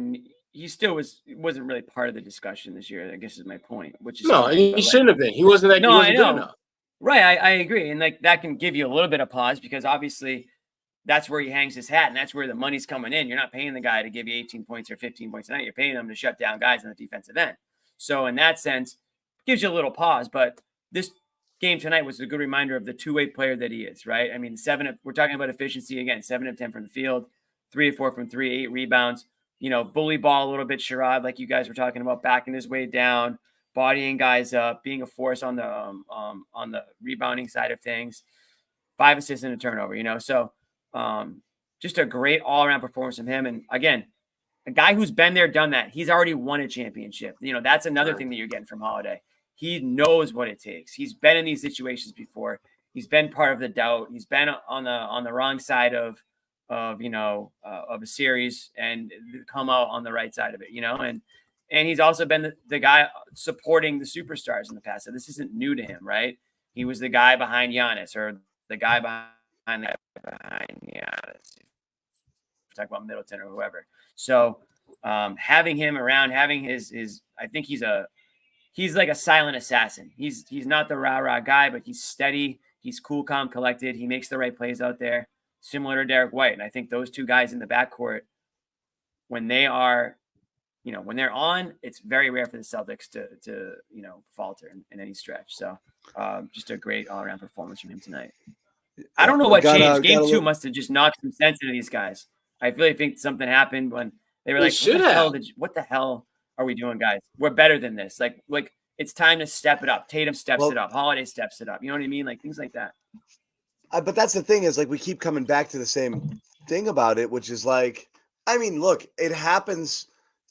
He still wasn't really part of the discussion this year, I guess is my point. Which is he shouldn't have been. He wasn't that. No, I know. Good enough. Right, I agree, and like that can give you a little bit of pause because obviously that's where he hangs his hat, and that's where the money's coming in. You're not paying the guy to give you 18 points or 15 points a night. You're paying them to shut down guys on the defensive end. So in that sense, it gives you a little pause. But this game tonight was a good reminder of the two-way player that he is. Right? I mean, we're talking about efficiency again. 7 of 10 from the field, 3 of 4 from 3, 8 rebounds. Bully ball a little bit, Sherrod, like you guys were talking about, backing his way down, bodying guys up, being a force on the rebounding side of things. 5 assists and a turnover, So just a great all-around performance from him. And again, a guy who's been there, done that. He's already won a championship. That's another thing that you're getting from Holiday. he knows what it takes. He's been in these situations before. He's been part of the doubt. He's been on the wrong side of a series and come out on the right side of it, and he's also been the guy supporting the superstars in the past. So this isn't new to him, right? He was the guy behind Giannis, or the guy behind Giannis. Talk about Middleton or whoever. So having him around, having his I think he's like a silent assassin. He's not the rah-rah guy, but he's steady. He's cool, calm, collected. He makes the right plays out there, similar to Derek White. And I think those two guys in the backcourt, when they are, when they're on, it's very rare for the Celtics to falter in any stretch. So just a great all-around performance from him tonight. I don't know what changed. Game 2 must have just knocked some sense into these guys. I really think something happened when they were like, what the hell are we doing, guys? We're better than this. Like it's time to step it up. Tatum steps it up. Holiday steps it up. You know what I mean? Like things like that. But that's the thing is, like, we keep coming back to the same thing about it, which is like, I mean, look, it happens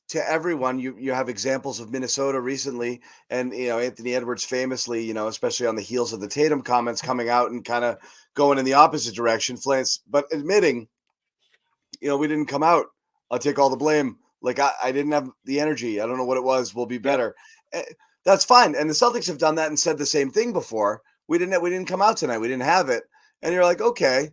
to everyone. You have examples of Minnesota recently, and Anthony Edwards famously, especially on the heels of the Tatum comments, coming out and kind of going in the opposite direction, but admitting, we didn't come out. I'll take all the blame. Like I didn't have the energy. I don't know what it was. We'll be better. That's fine. And the Celtics have done that and said the same thing before. We didn't come out tonight. We didn't have it. And you're like, okay,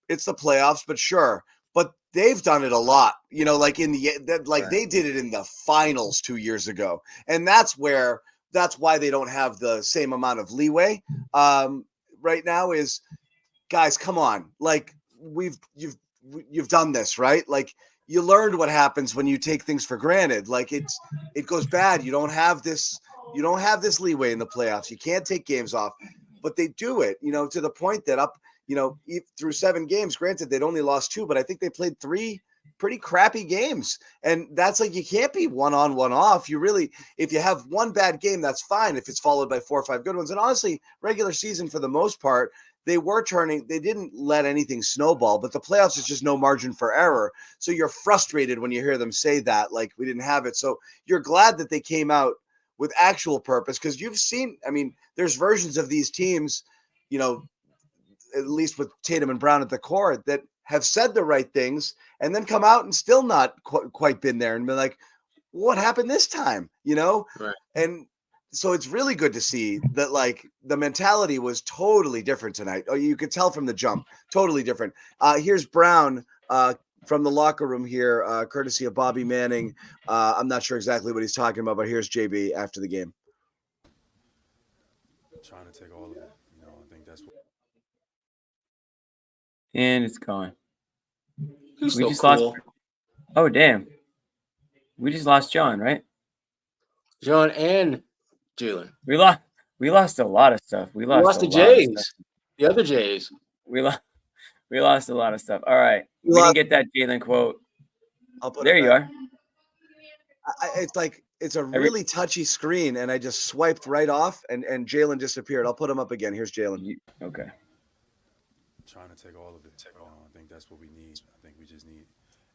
it's the playoffs, but sure. But they've done it a lot, like they did it in the finals 2 years ago. And that's why they don't have the same amount of leeway right now is, guys, come on. Like you've done this, right? Like you learned what happens when you take things for granted. Like it goes bad. You don't have this leeway in the playoffs. You can't take games off, but they do it, to the point that through 7 games, granted they'd only lost 2, but I think they played 3 pretty crappy games. And that's like, you can't be one on, one off. If you have one bad game, that's fine if it's followed by 4 or 5 good ones. And honestly, regular season for the most part, they didn't let anything snowball, but the playoffs is just no margin for error. So you're frustrated when you hear them say that, like we didn't have it. So you're glad that they came out with actual purpose, because you've seen, there's versions of these teams, at least with Tatum and Brown at the core, that have said the right things and then come out and still not quite been there and been like, what happened this time? Right. And so it's really good to see that, like, the mentality was totally different tonight. Oh, you could tell from the jump, totally different. Here's Brown from the locker room here, courtesy of Bobby Manning. I'm not sure exactly what he's talking about, but here's JB after the game. Trying to take all of it. I think that's what. And it's gone. He's We so just cool. lost. Oh, damn. We just lost John, right? John and Jaylen. We lost a lot of stuff. We lost the a lot of Jays. stuff. The other Jays. We lost a lot of stuff. All right. We didn't get that Jaylen quote. There you are. It's like, it's a really touchy screen, and I just swiped right off, and Jaylen disappeared. I'll put him up again. Here's Jaylen. Okay. Trying to take all of it. I think that's what we need. I think we just need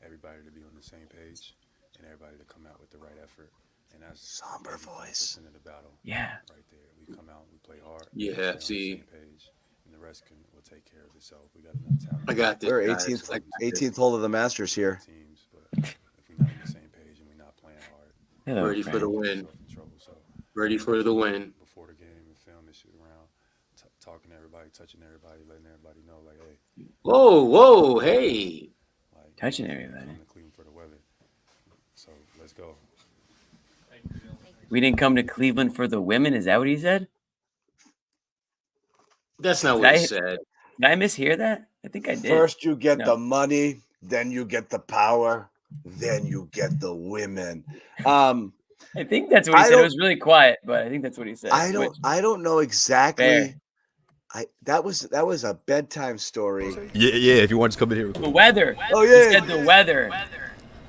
everybody to be on the same page and everybody to come out with the right effort. And that's somber voice in the battle. Yeah. Right there. We come out, we play hard. Yeah, see. Page, and the rest will take care of itself. We got enough talent. I got this. We're 18th hole of the Masters here. Teams, but if we're not on the same page and we're not playing hard, Hello, ready for the win. So, ready for the win. Before the game, and film this shit around, talking to everybody, touching everybody, letting everybody know, like, hey. Whoa, hey. Like, touching everybody. Coming to Cleveland for the weather. So let's go. We didn't come to Cleveland for the women. Is that what he said? That's not what he said. Did I mishear that? I think I did. First you get the money, then you get the power, then you get the women. I think that's what he said. It was really quiet, but I think that's what he said. I don't know exactly. That was a bedtime story. Yeah. If you want to come in here. The weather. Oh yeah. He said the weather.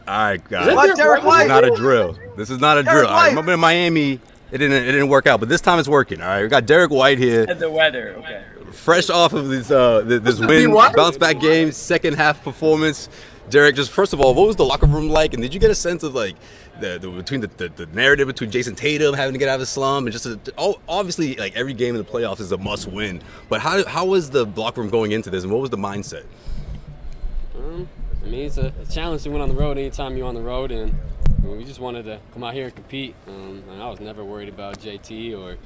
All right, guys. What, Derek White? This is not a drill. This is not a drill. All right, White. remember in Miami, it didn't work out, but this time it's working. All right, we got Derek White here. Said the weather. Okay. Fresh off of this win, bounce back game, second half performance. Derek, just first of all, what was the locker room like? And did you get a sense of like the narrative between Jason Tatum having to get out of the slump and just obviously like every game in the playoffs is a must win. But how was the locker room going into this, and what was the mindset? I mean, it's a challenge to win on the road anytime you're on the road, and we just wanted to come out here and compete. And I was never worried about JT or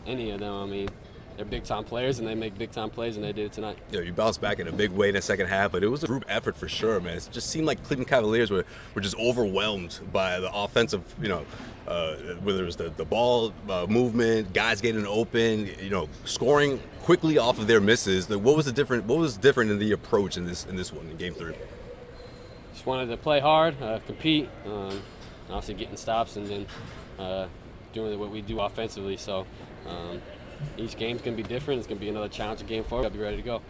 any of them. I mean, they're big-time players, and they make big-time plays, and they did it tonight. Yeah, you bounced back in a big way in the second half, but it was a group effort for sure, man. It just seemed like Cleveland Cavaliers were just overwhelmed by the offensive, whether it was the ball movement, guys getting open, scoring quickly off of their misses. What was different in the approach in this one in Game 3? Just wanted to play hard, compete, obviously getting stops, and then doing what we do offensively. So each game's going to be different. It's going to be another challenging game for us. I'll be ready to go.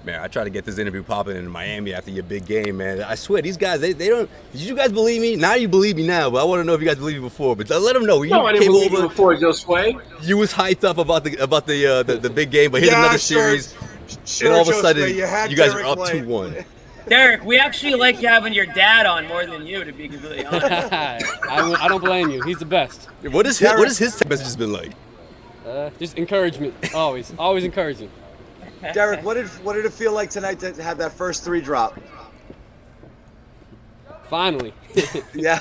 Man, I tried to get this interview popping in Miami after your big game, man. I swear, these guys, they don't. Did you guys believe me? Now you believe me now, but I want to know if you guys believed me before. But let them know. No, I didn't believe you before, Josue. You was hyped up about the big game, but here's another series, and all of a sudden, you guys are up 2-1. Derek, we actually like having your dad on more than you, to be completely honest. I don't blame you. He's the best. What has his text messages been like? Just encouragement, always encouraging. Derek, what did it feel like tonight to have that first 3 drop? Finally. Yeah.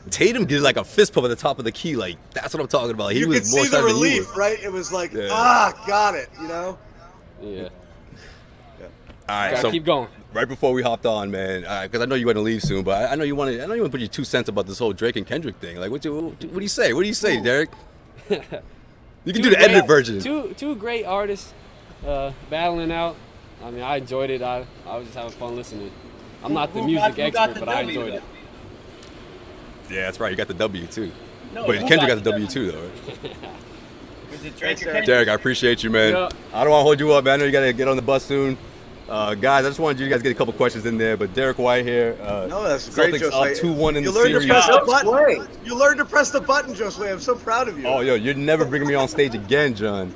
Tatum did like a fist pump at the top of the key, like that's what I'm talking about. He you was could more see the excited than you relief, were. right? It was like, Yeah. got it, Yeah. All right, Gotta so keep going. right before we hopped on, man, because I know you're going to leave soon, but I know you want to put your 2 cents about this whole Drake and Kendrick thing. Like, what do you say? What do you say, Derek? You can do the edited version. Two great artists battling out. I mean, I enjoyed it. I was just having fun listening. I'm not the music expert, but I enjoyed it. Yeah, that's right. You got the W too. No, But who Kendrick got got the W too, though, right? Was it Drake or Kendrick? Derek, I appreciate you, man. Yeah. I don't want to hold you up, man. I know you got to get on the bus soon. Guys, I just wanted you guys to get a couple questions in there. But Derek White here. No, that's great, Celtics Josue. up 2-1 in You the learned to series. press the button. You learned to press the button, Josue. I'm so proud of you. Oh, yo, you're never bringing me on stage again, John.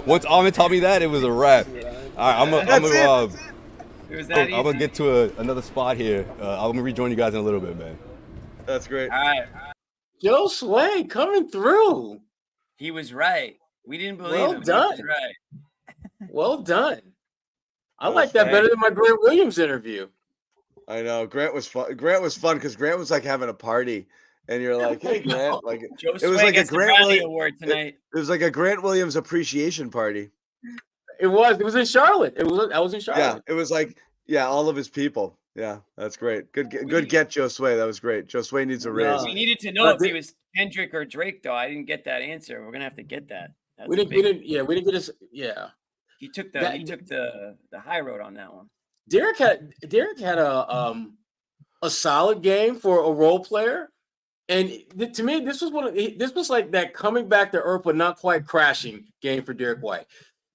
Once Ahmed taught me that, it was a wrap. All right, I'm gonna get to another spot here. I'm gonna rejoin you guys in a little bit, man. That's great. All right. Josue coming through. He was right. We didn't believe Well him. done. He was right. Well done. I like that better than my Grant Williams interview. I know. Grant was fun. Grant was fun because Grant was like having a party, and you're like, "Hey, Grant!" Like Josue it was like a gets the Grant Bradley Williams Award tonight. It was like a Grant Williams appreciation party. It was in Charlotte. I was in Charlotte. Yeah, it was like all of his people. Yeah, that's great. Good get, Josue. That was great. Josue needs a raise. We needed to know if he was Kendrick or Drake, though. I didn't get that answer. We're gonna have to get that. That's We didn't get his. Yeah. He took the high road on that one. Derek had a solid game for a role player, and to me, this was like that coming back to earth but not quite crashing game for Derek White.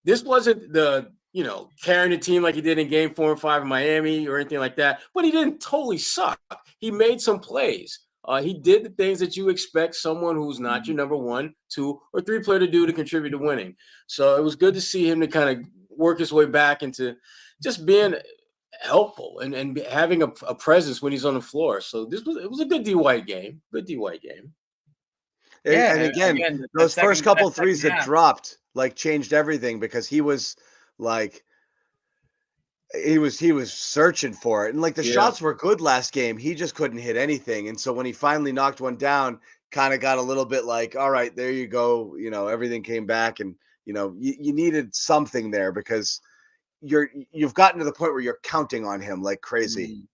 This wasn't the carrying the team like he did in Game 4 and 5 in Miami or anything like that, but he didn't totally suck. He made some plays. He did the things that you expect someone who's not your number 1, 2, or 3 player to do to contribute to winning. So it was good to see him to kind of work his way back into just being helpful and having a presence when he's on the floor. So it was a good D White game. Good D White game. Yeah, and again those first couple threes that dropped changed everything because he was like he was searching for it. And the shots were good last game. He just couldn't hit anything. And so when he finally knocked one down, kind of got a little bit like, all right, there you go. Everything came back and you needed something there because you've gotten to the point where you're counting on him like crazy.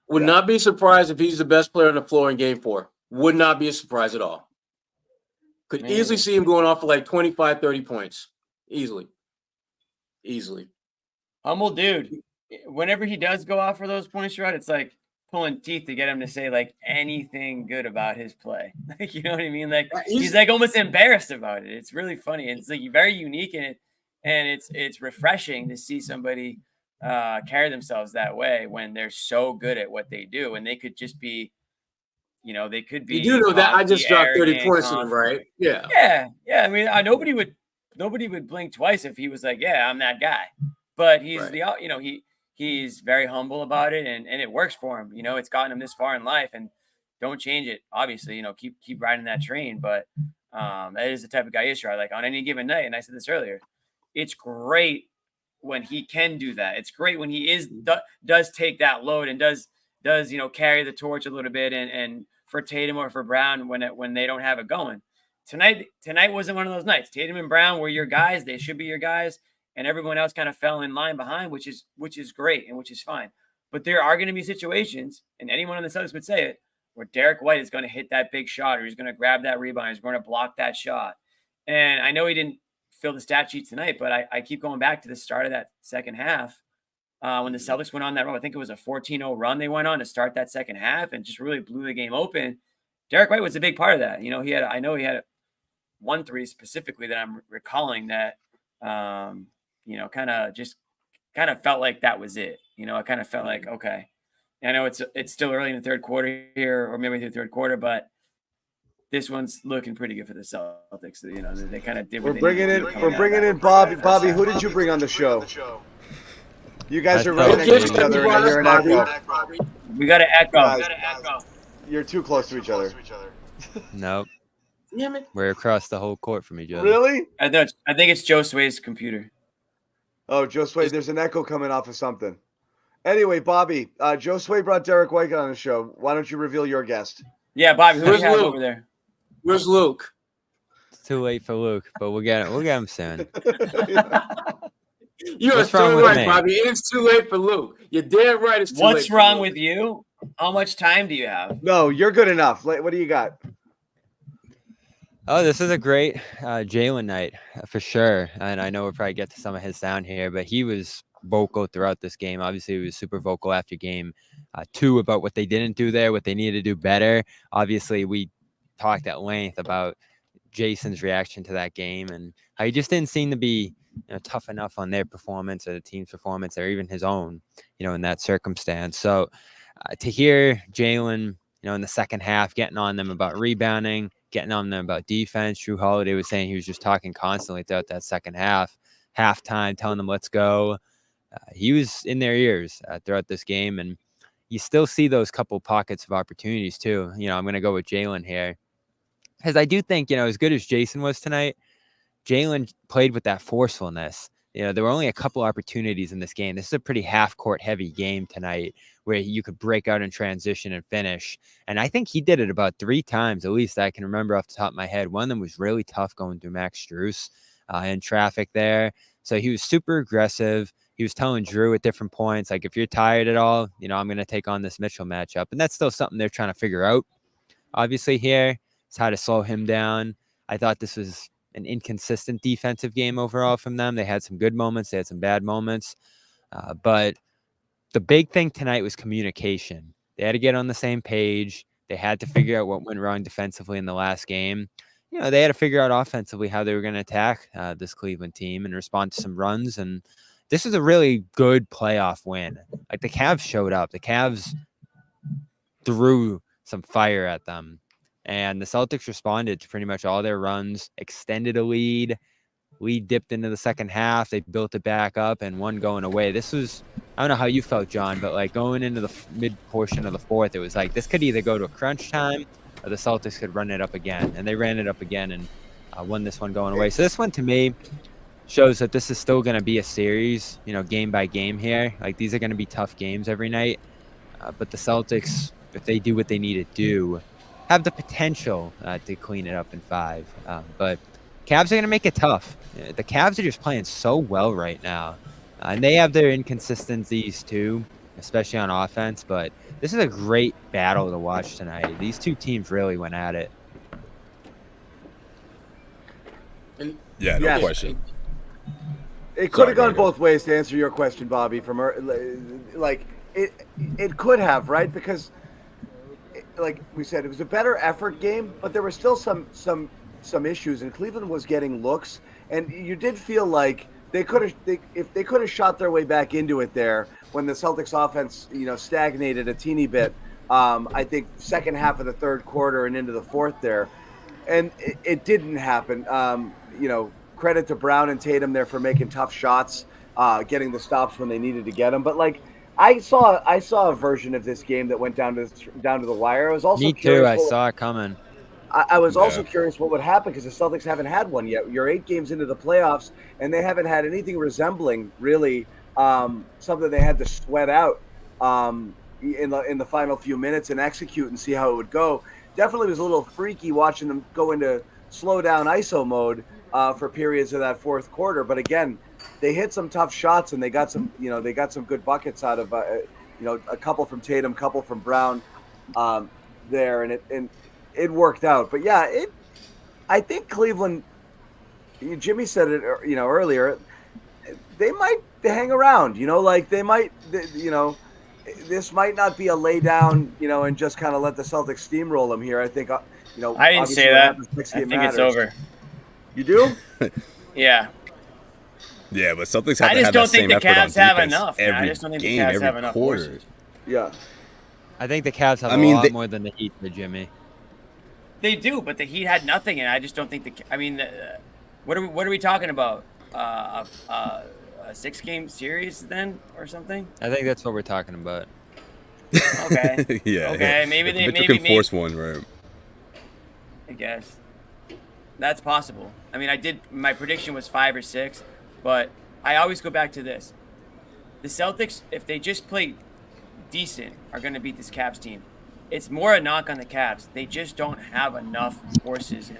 Would not be surprised if he's the best player on the floor in Game 4. Would not be a surprise at all. Could easily see him going off for 25, 30 points. Easily. Humble dude. Whenever he does go off for those points, Sherrod, it's like pulling teeth to get him to say anything good about his play. You know what I mean? He's almost embarrassed about it. It's really funny. It's very unique in it, and it's refreshing to see somebody carry themselves that way when they're so good at what they do, and they could just be, they could be. You do know that I just dropped 30 points on him, right? Yeah. Yeah. I mean, nobody would blink twice if he was like, "Yeah, I'm that guy." But he's he's very humble about it, and it works for him. It's gotten him this far in life, and don't change it. Obviously, keep riding that train. But that is the type of guy he is, Sherrod. Like on any given night, and I said this earlier, it's great when he can do that. It's great when he does take that load and does carry the torch a little bit, and for Tatum or for Brown when they don't have it going. Tonight wasn't one of those nights. Tatum and Brown were your guys. They should be your guys, and everyone else kind of fell in line behind, which is great and which is fine. But there are going to be situations, and anyone on the Celtics would say it, where Derek White is going to hit that big shot, or he's going to grab that rebound, he's going to block that shot. And I know he didn't fill the stat sheet tonight, but I keep going back to the start of that second half when the Celtics went on that run. I think it was a 14-0 run they went on to start that second half and just really blew the game open. Derek White was a big part of that. I know he had 1 3 specifically that I'm recalling that, kind of felt like that was it. I kind of felt like, okay, I know it's still early in the third quarter here, or maybe the third quarter, but this one's looking pretty good for the Celtics. They kind of did. We're bringing in Bobby. Bobby, who did you bring on the show? You guys are right next to each other, and you're an echo. We got to echo. You're too close to each other. Nope. Damn it. We're across the whole court from each other. Really? I think it's Josue's computer. Oh, Josue, there's an echo coming off of something. Anyway, Bobby, Josue brought Derek White on the show. Why don't you reveal your guest? Yeah, Bobby, who do you have over there? Where's Luke? It's too late for Luke, but we'll get him soon. You're What's wrong so with right, me? Bobby. It's too late for Luke. You're damn right. It's too late. What's wrong with you? How much time do you have? No, you're good enough. What do you got? Oh, this is a great Jaylen night for sure. And I know we'll probably get to some of his sound here, but he was vocal throughout this game. Obviously, he was super vocal after game 2 about what they didn't do there, what they needed to do better. Obviously, we talked at length about Jason's reaction to that game and how he just didn't seem to be tough enough on their performance or the team's performance or even his own, in that circumstance. So to hear Jaylen, in the second half, getting on them about rebounding, getting on them about defense. Jrue Holiday was saying he was just talking constantly throughout that second half, halftime, telling them, let's go. He was in their ears throughout this game. And you still see those couple pockets of opportunities too. I'm going to go with Jaylen here because I do think, as good as Jason was tonight, Jaylen played with that forcefulness. There were only a couple opportunities in this game. This is a pretty half-court heavy game tonight where you could break out in transition and finish. And I think he did it about 3 times, at least I can remember off the top of my head. One of them was really tough going through Max Strus in traffic there. So he was super aggressive. He was telling Jrue at different points, like, if you're tired at all, I'm going to take on this Mitchell matchup. And that's still something they're trying to figure out. Obviously here, it's how to slow him down. I thought this was an inconsistent defensive game overall from them. They had some good moments. They had some bad moments. But the big thing tonight was communication. They had to get on the same page. They had to figure out what went wrong defensively in the last game. They had to figure out offensively how they were going to attack this Cleveland team and respond to some runs. And this was a really good playoff win. Like, the Cavs showed up. The Cavs threw some fire at them. And the Celtics responded to pretty much all their runs, extended a lead. Lead dipped into the second half. They built it back up and one going away. This was, I don't know how you felt, John, but like going into the mid portion of the fourth, it was like this could either go to a crunch time or the Celtics could run it up again. And they ran it up again and won this one going away. So this one to me shows that this is still going to be a series, game by game here. Like, these are going to be tough games every night. But the Celtics, if they do what they need to do, have the potential to clean it up in 5. But Cavs are going to make it tough. The Cavs are just playing so well right now. And they have their inconsistencies too, especially on offense. But this is a great battle to watch tonight. These two teams really went at it. Yeah, no question. It could have gone both ways, to answer your question, Bobby. It could have, right? Because, like we said, it was a better effort game, but there were still some issues, and Cleveland was getting looks, and you did feel like if they could have shot their way back into it there when the Celtics offense, stagnated a teeny bit. I think second half of the third quarter and into the fourth there, and it didn't happen. Credit to Brown and Tatum there for making tough shots. getting the stops when they needed to get them. But like I saw a version of this game that went down to the wire. I was also Me curious. too. I saw it coming. I was also Yeah. curious what would happen because the Celtics haven't had one yet. You're 8 games into the playoffs, and they haven't had anything resembling really something they had to sweat out in the final few minutes and execute and see how it would go. Definitely was a little freaky watching them go into slow down ISO mode for periods of that fourth quarter. But again, they hit some tough shots and they got some good buckets out of a couple from Tatum, couple from Brown there, and it worked out. But yeah, I think Cleveland, Jimmy said it, earlier, they might hang around, like they might, this might not be a lay down, and just kind of let the Celtics steamroll them here. I think, I didn't obviously say what that. happens next I game think it's matters. over. You do? Yeah. Yeah, but Celtics have I to just have don't that think same the effort on Cavs have defense enough. Man. I every just don't think the game, Cavs every have enough quarter. horses. Yeah. I think the Cavs have I mean, a lot they- more than the Heat for Jimmy. They do, but the Heat had nothing, and I just don't think what are we talking about? A 6-game series then, or something? I think that's what we're talking about. Okay. Yeah. Okay, maybe If they Mitchell maybe can force one, right? I guess that's possible. I mean, my prediction was 5 or 6, but I always go back to this: the Celtics, if they just play decent, are going to beat this Cavs team. It's more a knock on the Cavs. They just don't have enough horses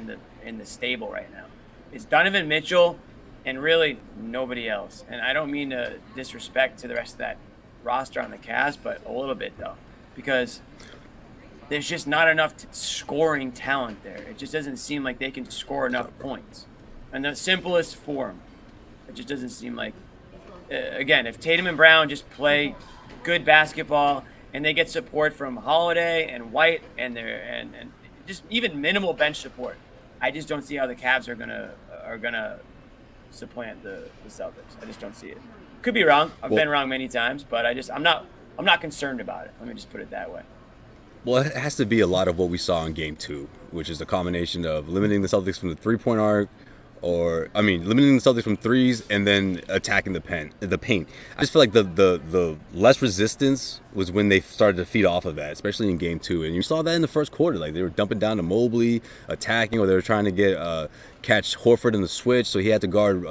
in the stable right now. It's Donovan Mitchell and really nobody else. And I don't mean to disrespect to the rest of that roster on the Cavs, but a little bit though, because there's just not enough scoring talent there. It just doesn't seem like they can score enough points in the simplest form. It just doesn't seem like. Again, if Tatum and Brown just play good basketball and they get support from Holiday and White and just even minimal bench support, I just don't see how the Cavs are gonna supplant the Celtics. I just don't see it. Could be wrong. I've been wrong many times, but I'm not concerned about it. Let me just put it that way. Well, it has to be a lot of what we saw in Game 2, which is a combination of limiting the Celtics from the three-point arc, limiting the Celtics from threes and then attacking the paint. I just feel like the less resistance was when they started to feed off of that, especially in Game 2. And you saw that in the first quarter. Like, they were dumping down to Mobley, attacking, or they were trying to catch Horford in the switch, so he had to guard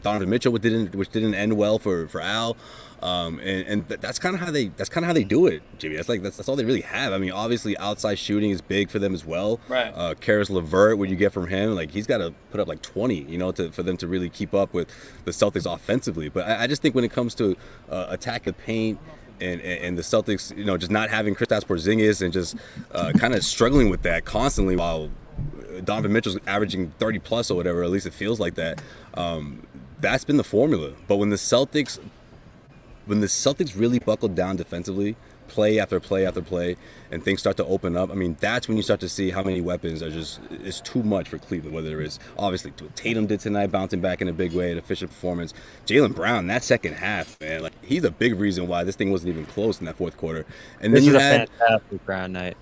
Donovan Mitchell, which didn't end well for Al. And that's kind of how they do it, Jimmy. That's all they really have. I mean, obviously outside shooting is big for them as well. Right. Karis LeVert, what you get from him, like he's got to put up like 20, for them to really keep up with the Celtics offensively. But I just think when it comes to attack the paint and the Celtics, just not having Kristaps Porzingis and just kind of struggling with that constantly while Donovan Mitchell's averaging 30 plus or whatever, at least it feels like that. That's been the formula. But when the Celtics really buckle down defensively, play after play after play, and things start to open up, I mean, that's when you start to see how many weapons it's too much for Cleveland, whether it's obviously what Tatum did tonight, bouncing back in a big way, an efficient performance. Jaylen Brown, that second half, man, like he's a big reason why this thing wasn't even close in that fourth quarter. And This then is you a had fantastic Brown night.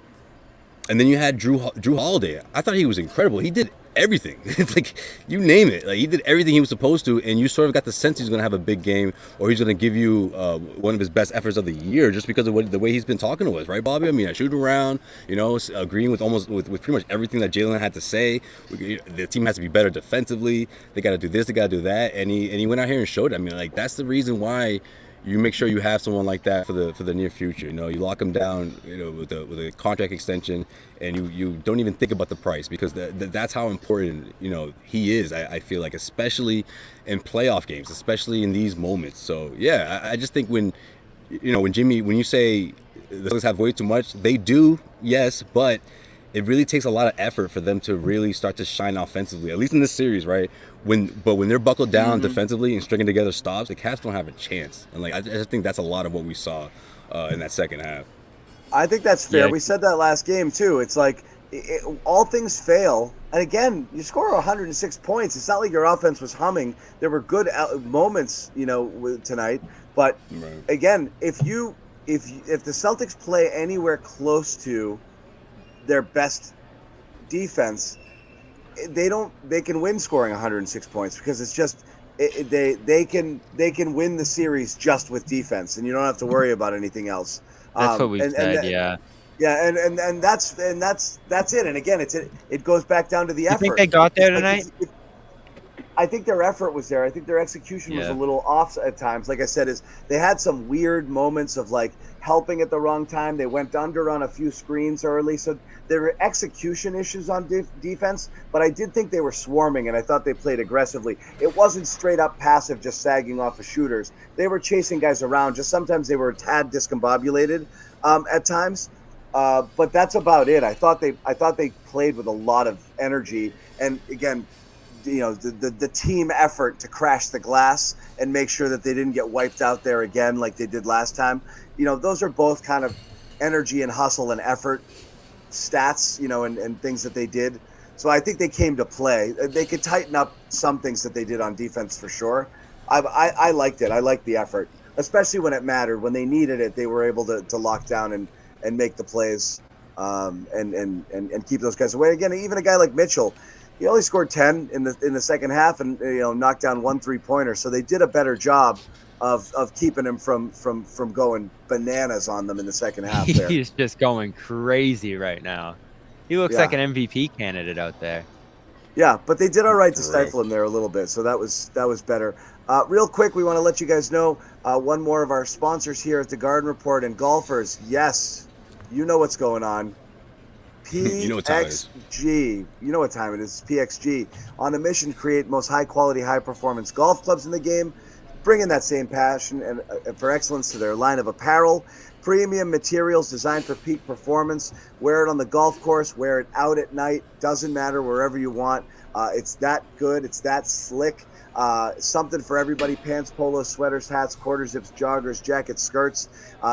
And then you had Drew Holiday. I thought he was incredible. He did everything. It's like, you name it. Like, he did everything he was supposed to, and you sort of got the sense he's going to have a big game, or he's going to give you one of his best efforts of the year, just because of the way he's been talking to us, right, Bobby? I mean, I shoot around, agreeing with pretty much everything that Jaylen had to say. The team has to be better defensively. They got to do this, they got to do that, and he went out here and showed it. I mean, like, that's the reason why you make sure you have someone like that for the near future. You lock him down, with a contract extension, and you don't even think about the price, because that's how important he is. I feel like, especially in playoff games, especially in these moments. So yeah, I just think when you say the Celtics have way too much, they do, yes, but it really takes a lot of effort for them to really start to shine offensively, at least in this series, right? When they're buckled down defensively and stringing together stops, the Cavs don't have a chance. And I just think that's a lot of what we saw in that second half. I think that's fair. Yeah. We said that last game too. It's like all things fail, and again, you score 106 points. It's not like your offense was humming. There were good moments, tonight. But again, if the Celtics play anywhere close to their best defense, they can win scoring 106 points, because they can win the series just with defense, and you don't have to worry about anything else. That's what we've said. Yeah. Yeah, and that's it. And again, it goes back down to the You effort. think they got there tonight? I think their effort was there. I think their execution was a little off at times. Like I said, they had some weird moments of like helping at the wrong time. They went under on a few screens early, so there were execution issues on defense. But I did think they were swarming, and I thought they played aggressively. It wasn't straight up passive, just sagging off of shooters. They were chasing guys around. Just sometimes they were a tad discombobulated at times. But that's about it. I thought they played with a lot of energy, and again, the team effort to crash the glass and make sure that they didn't get wiped out there again like they did last time. Those are both kind of energy and hustle and effort stats, and things that they did. So I think they came to play. They could tighten up some things that they did on defense for sure. I liked it. I liked the effort, especially when it mattered. When they needed it, they were able to lock down and make the plays and keep those guys away. Again, even a guy like Mitchell, he only scored 10 in the second half and knocked down 1 3-pointer. So they did a better job of keeping him from going bananas on them in the second half. There. He's just going crazy right now. He looks like an MVP candidate out there. Yeah, but they did all right to stifle him there a little bit, so that was better. Real quick, we want to let you guys know one more of our sponsors here at the Garden Report and golfers. Yes, you know what's going on. PXG. You know what time it is. You know what time it is. PXG. On a mission to create most high-quality, high-performance golf clubs in the game, bringing that same passion and for excellence to their line of apparel. Premium materials designed for peak performance. Wear it on the golf course. Wear it out at night. Doesn't matter, wherever you want. It's that good. It's that slick. Something for everybody. Pants, polos, sweaters, hats, quarter zips, joggers, jackets, skirts.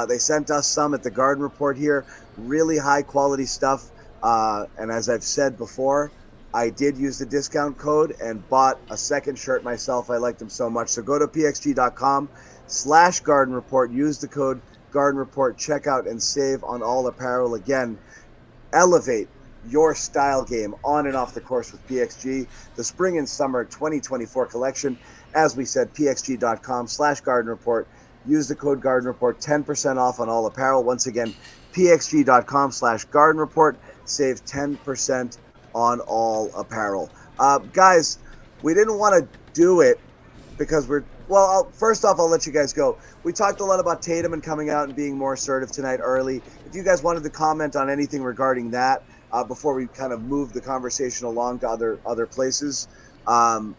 They sent us some at the Garden Report here. Really high quality stuff. And as I've said before, I did use the discount code and bought a second shirt myself. I liked them so much. So go to pxg.com/Garden Report. Use the code Garden Report. Check out and save on all apparel. Again, elevate your style game on and off the course with PXG. The spring and summer 2024 collection. As we said, pxg.com/Garden Report. Use the code Garden Report. 10% off on all apparel. Once again, pxg.com/Garden Report. Save 10% on all apparel. Guys, we didn't want to do it because first off, I'll let you guys go. We talked a lot about Tatum and coming out and being more assertive tonight early. If you guys wanted to comment on anything regarding that before we kind of move the conversation along to other places,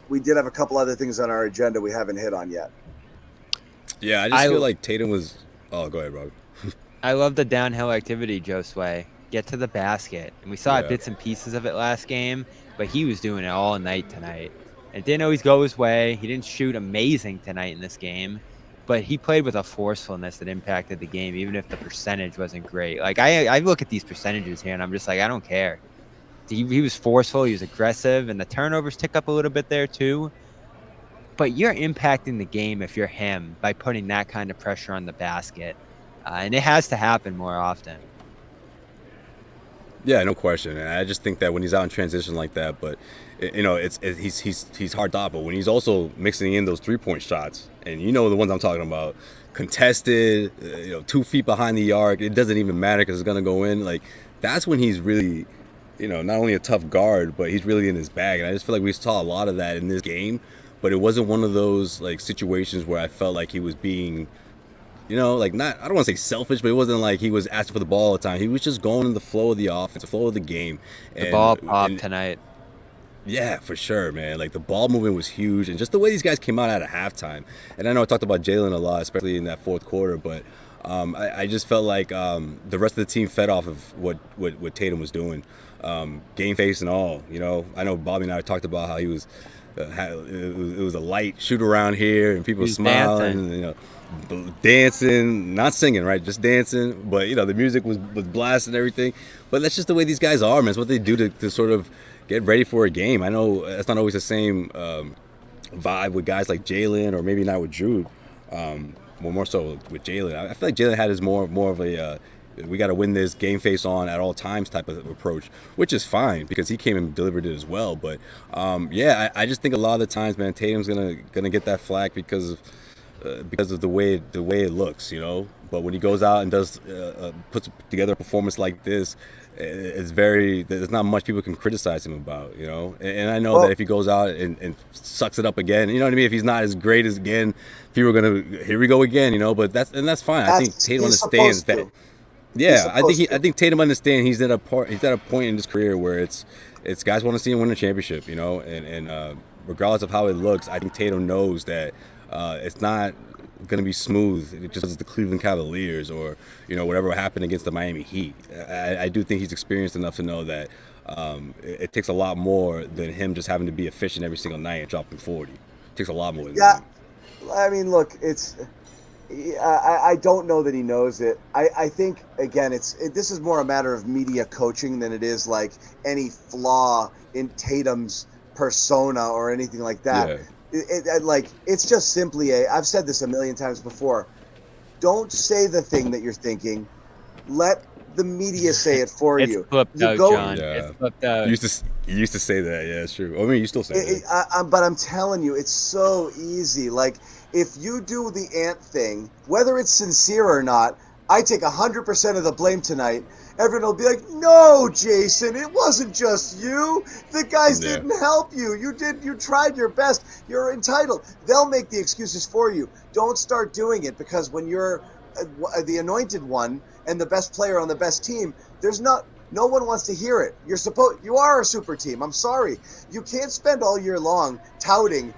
we did have a couple other things on our agenda we haven't hit on yet. Yeah, I just feel like Tatum was – oh, go ahead, Rob. I love the downhill activity, Josue. Get to the basket. And we saw bits and pieces of it last game, but he was doing it all night tonight. It didn't always go his way. He didn't shoot amazing tonight in this game, but he played with a forcefulness that impacted the game, even if the percentage wasn't great. Like, I look at these percentages here, and I'm just like, I don't care. He was forceful. He was aggressive, and the turnovers tick up a little bit there too. But you're impacting the game if you're him by putting that kind of pressure on the basket. And it has to happen more often. Yeah, no question. And I just think that when he's out in transition like that, but he's hard to, but when he's also mixing in those 3-point shots, and the ones I'm talking about, contested, 2 feet behind the arc, it doesn't even matter because it's gonna go in. Like, that's when he's really, not only a tough guard, but he's really in his bag. And I just feel like we saw a lot of that in this game, but it wasn't one of those like situations where I felt like he was being, I don't want to say selfish, but it wasn't like he was asking for the ball all the time. He was just going in the flow of the offense, the flow of the game. The ball popped tonight. Yeah, for sure, man. Like, the ball movement was huge, and just the way these guys came out at a halftime. And I know I talked about Jaylen a lot, especially in that fourth quarter, but I just felt like the rest of the team fed off of what Tatum was doing, game face and all. I know Bobby and I talked about how he was it was a light shoot around here, and people smiling, dancing, not singing, right? Just dancing. But, the music was blasting and everything. But that's just the way these guys are, man. It's what they do to sort of get ready for a game. I know that's not always the same vibe with guys like Jaylen, or maybe not with Drew. More so with Jaylen. I feel like Jaylen had his more of a we got to win this game face on at all times type of approach, which is fine because he came and delivered it as well. But I just think a lot of the times, man, Tatum's gonna get that flack because of the way it looks, you know. But when he goes out and does puts together a performance like this, there's not much people can criticize him about, you know. And I know that if he goes out and sucks it up again, you know what I mean. If he's not as great as again, people are gonna here we go again, you know. But that's fine. I think Tatum understands that. Yeah, I think Tatum understands he's at a point in his career where it's guys want to see him win a championship, you know. And regardless of how it looks, I think Tatum knows that it's not going to be smooth just because it's the Cleveland Cavaliers or, you know, whatever happened against the Miami Heat. I do think he's experienced enough to know that it takes a lot more than him just having to be efficient every single night and dropping 40. It takes a lot more than that. I mean, look, I don't know that he knows it. I think, again, this is more a matter of media coaching than it is like any flaw in Tatum's persona or anything like that. Yeah. It's just simply I've said this a million times before. Don't say the thing that you're thinking. Let the media say it for you. Flipped out, John. Yeah. It's flipped out. You used to say that. Yeah, it's true. I mean, you still say it. But I'm telling you, it's so easy. Like, if you do the ant thing, whether it's sincere or not, I take 100% of the blame tonight. Everyone will be like, no, Jason, it wasn't just you. The guys didn't help you. You tried your best. You're entitled. They'll make the excuses for you. Don't start doing it, because when you're the anointed one and the best player on the best team, no one wants to hear it. You are a super team. I'm sorry. You can't spend all year long touting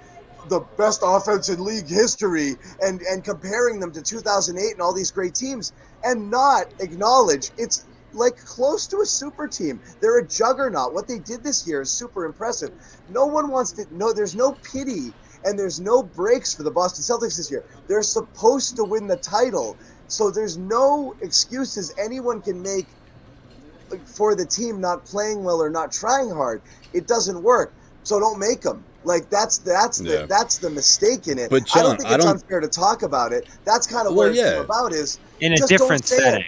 the best offense in league history and comparing them to 2008 and all these great teams and not acknowledge it's like close to a super team. They're a juggernaut. What they did this year is super impressive. No one wants to know. There's no pity and there's no breaks for the Boston Celtics this year. They're supposed to win the title. So there's no excuses anyone can make for the team not playing well or not trying hard. It doesn't work. So don't make them. Like that's the mistake in it. But John, I don't think it's unfair to talk about it. That's kind of what it's about is in a different setting.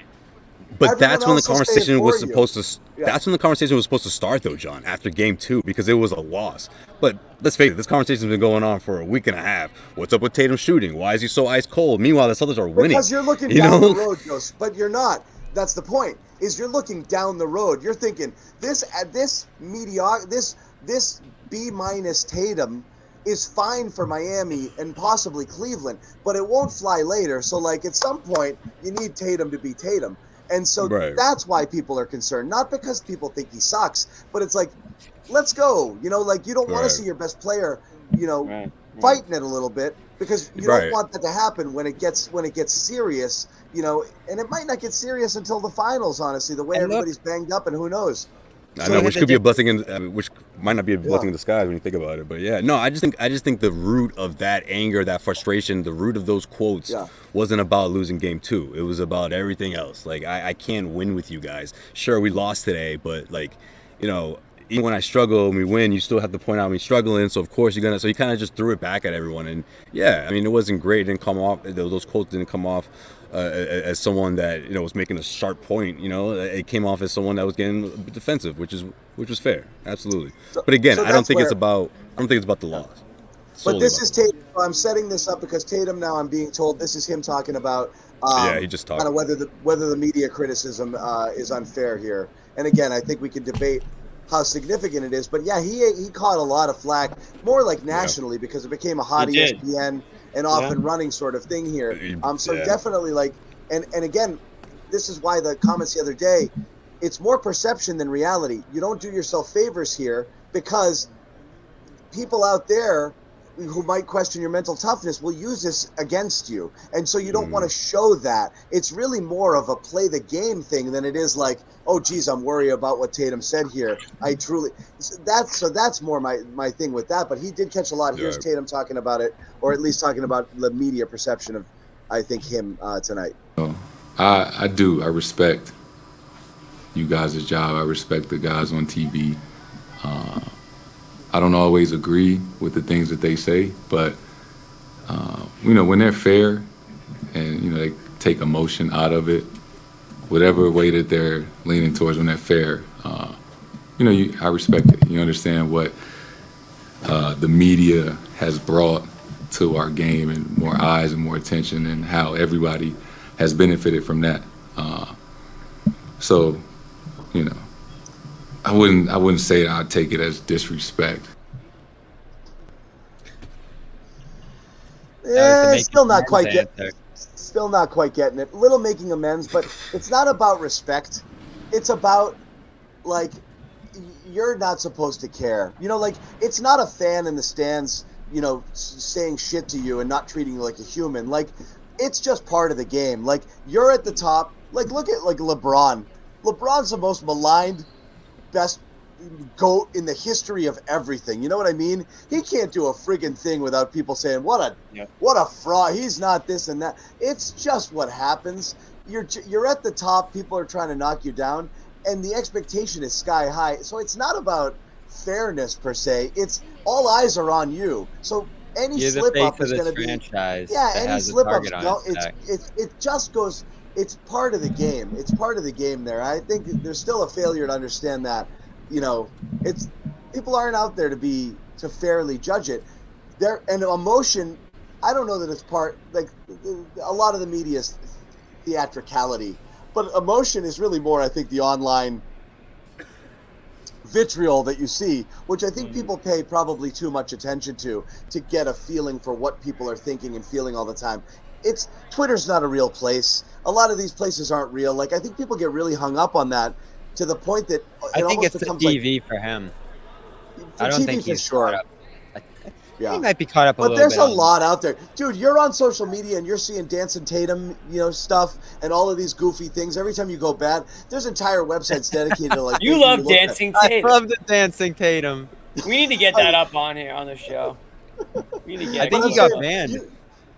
But that's when the conversation was supposed to. That's when the conversation was supposed to start, though, John. After Game 2, because it was a loss. But let's face it, this conversation's been going on for a week and a half. What's up with Tatum shooting? Why is he so ice cold? Meanwhile, the Celtics are winning. Because you're looking down the road, Joseph, but you're not. That's the point. Is you're looking down the road. You're thinking this B- Tatum is fine for Miami and possibly Cleveland, but it won't fly later. So, like, at some point, you need Tatum to be Tatum. And so that's why people are concerned, not because people think he sucks, but it's like, let's go. You know, like, you don't want to see your best player, you know, fighting it a little bit, because you don't want that to happen when it gets serious, you know, and it might not get serious until the finals, honestly, the way everybody's banged up, and who knows. I know, which could be a blessing, which might not be a blessing in disguise when you think about it. But yeah, no, I just think the root of that anger, that frustration, the root of those quotes wasn't about losing Game 2. It was about everything else. Like, I can't win with you guys. Sure, we lost today, but, like, you know, even when I struggle and we win, you still have to point out me struggling. So of course so he kind of just threw it back at everyone. And yeah, I mean, it wasn't great. It didn't come off. Those quotes didn't come off as someone that, you know, was making a sharp point. You know, it came off as someone that was getting defensive, which was fair, absolutely. But again, I don't think it's about the loss. But this is Tatum. I'm setting this up because Tatum, now I'm being told this is him talking about he just talked kind of whether the media criticism is unfair here. And again, I think we can debate how significant it is, but yeah, he caught a lot of flack, more like nationally, because it became a hot ESPN and off and running sort of thing here. Definitely, like, and again, this is why the comments the other day, it's more perception than reality. You don't do yourself favors here, because people out there who might question your mental toughness will use this against you. And so you don't want to show that. It's really more of a play the game thing than it is like, oh, geez, I'm worried about what Tatum said here. That's more my thing with that. But he did catch a lot. Here's Tatum talking about it, or at least talking about the media perception of, I think, him tonight. I do. I respect you guys' job. I respect the guys on TV. I don't always agree with the things that they say, but you know, when they're fair and, you know, they take emotion out of it, whatever way that they're leaning towards when they're fair. I respect it. You understand what the media has brought to our game and more eyes and more attention and how everybody has benefited from that. So, I wouldn't say I'd take it as disrespect. Yeah, still not quite getting it. Little making amends, but it's not about respect. It's about like you're not supposed to care. It's not a fan in the stands, saying shit to you and not treating you like a human. Like, it's just part of the game. Like, you're at the top. Like, look at LeBron. LeBron's the most maligned, best GOAT in the history of everything. You know what I mean? He can't do a friggin' thing without people saying, what a fraud. He's not this and that. It's just what happens. You're at the top. People are trying to knock you down, and the expectation is sky high. So it's not about fairness per se. It's all eyes are on you. So any slip up is going to be any slip up. It just goes. It's part of the game. It's part of the game there. I think there's still a failure to understand that. It's people aren't out there to fairly judge it. And emotion, I don't know that it's a lot of the media's theatricality, but emotion is really more, I think, the online vitriol that you see, which I think people pay probably too much attention to get a feeling for what people are thinking and feeling all the time. Twitter's not a real place. A lot of these places aren't real. I think people get really hung up on that to the point that I think it's the TV for him. I don't think he's caught up. He might be caught up a little bit. But there's a lot out there. Dude, you're on social media and you're seeing Dancing Tatum, stuff and all of these goofy things. Every time you go bad, there's entire websites dedicated to You love Dancing Tatum. I love the Dancing Tatum. We need to get that up on here on the show. We need to get I think he got banned.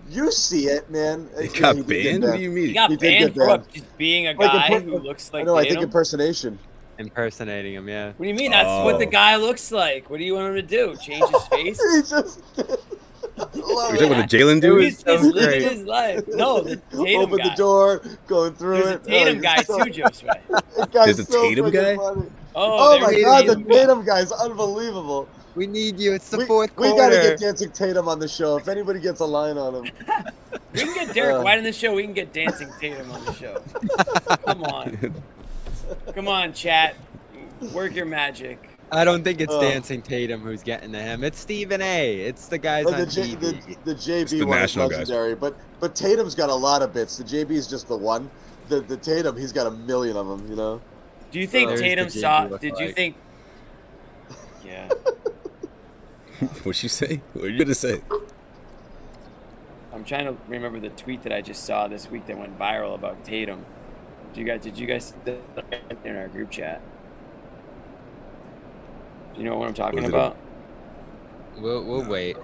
You see it, man. He got banned? What do you mean? He got banned for just being a guy who looks like Tatum? I think impersonation. Impersonating him, yeah. What do you mean? That's what the guy looks like. What do you want him to do? Change his face? You're talking about the Jaylen dude? He's living his life. No, the Tatum Open guy. the door, going through There's it. a Tatum guy too, Josue. There's a Tatum guy? Oh my God, the Tatum guy's unbelievable. We need you. It's the fourth We quarter. got to get Dancing Tatum on the show. If anybody gets a line on him. We can get Derek White on the show. We can get Dancing Tatum on the show. Come on. Come on, chat. Work your magic. I don't think it's Dancing Tatum who's getting to him. It's Stephen A. It's the guys on TV. The JB one is legendary, but Tatum's got a lot of bits. The JB is just the one. The Tatum, he's got a million of them, Do you think Tatum saw? Did you think? Yeah. What'd you say? What are you gonna say? I'm trying to remember the tweet that I just saw this week that went viral about Tatum. Did you guys in our group chat? Do you know what I'm talking about? We'll wait.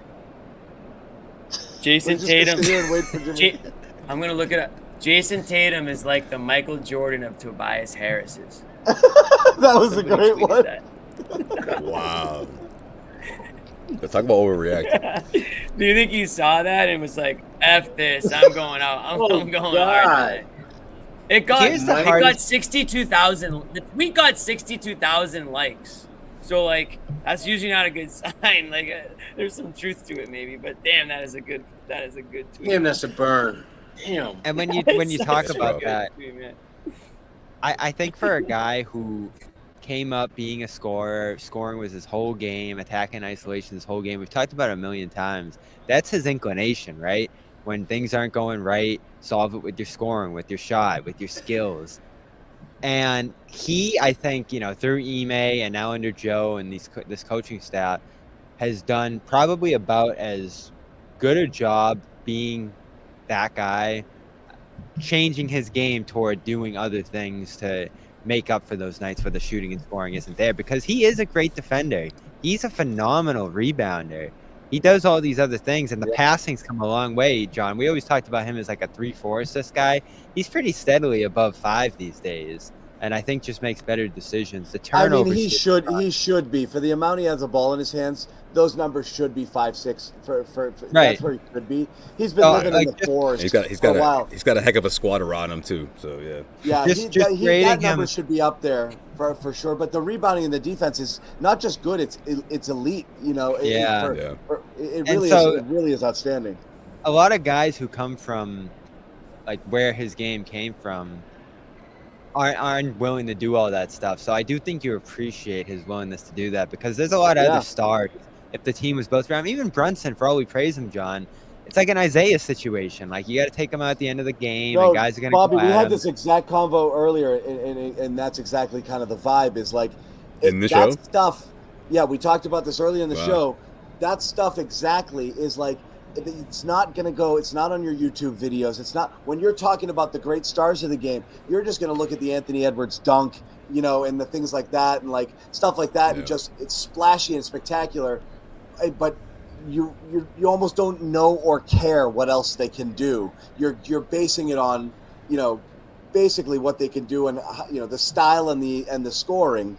Jason Tatum. I'm gonna look it up. Jason Tatum is like the Michael Jordan of Tobias Harris's. That was a great one. Wow. Let's talk about overreacting. Do you think he saw that and was like, "F this, I'm going out. I'm going hard." It got 62,000. The tweet got 62,000 likes. So that's usually not a good sign. There's some truth to it maybe, but damn, that is a good tweet. Damn, that's a burn. Damn. And when you talk about that, I think for a guy who came up being a scorer, scoring was his whole game, attacking isolation his whole game. We've talked about it a million times. That's his inclination, right? When things aren't going right, solve it with your scoring, with your shot, with your skills. And he, I think, through Ime and now under Joe and this coaching staff, has done probably about as good a job being that guy, changing his game toward doing other things to make up for those nights where the shooting and scoring isn't there, because he is a great defender. He's a phenomenal rebounder. He does all these other things, and the passing's come a long way, John. We always talked about him as like a 3-4 assist guy. He's pretty steadily above 5 these days. and I think just makes better decisions. The I mean, turnovers. he should be, for the amount he has the ball in his hands. Those numbers should be 5-6 for Right. That's where he should be. He's been living in the forest He's for a while. He's got a heck of a squad around him too. So yeah. Yeah, Just that number should be up there for sure. But the rebounding and the defense is not just good; it's elite. You know, it really is outstanding. A lot of guys who come from like where his game came from aren't willing to do all that stuff. So I do think you appreciate his willingness to do that, because there's a lot of other stars. If the team was both around, even Brunson, for all we praise him, John, it's like an Isaiah situation. Like, you got to take him out at the end of the game, and guys are going to Bobby, go we at had him. this exact convo earlier, and that's exactly kind of the vibe. Is like in the show stuff. Yeah, we talked about this earlier in the show. That stuff exactly is like, it's not going to go. It's not on your YouTube videos. It's not when you're talking about the great stars of the game. You're just going to look at the Anthony Edwards dunk, you know, and the things like that, and like stuff like that, and just it's splashy and spectacular. But you almost don't know or care what else they can do. You're basing it on, you know, basically what they can do, and you know, the style and the scoring,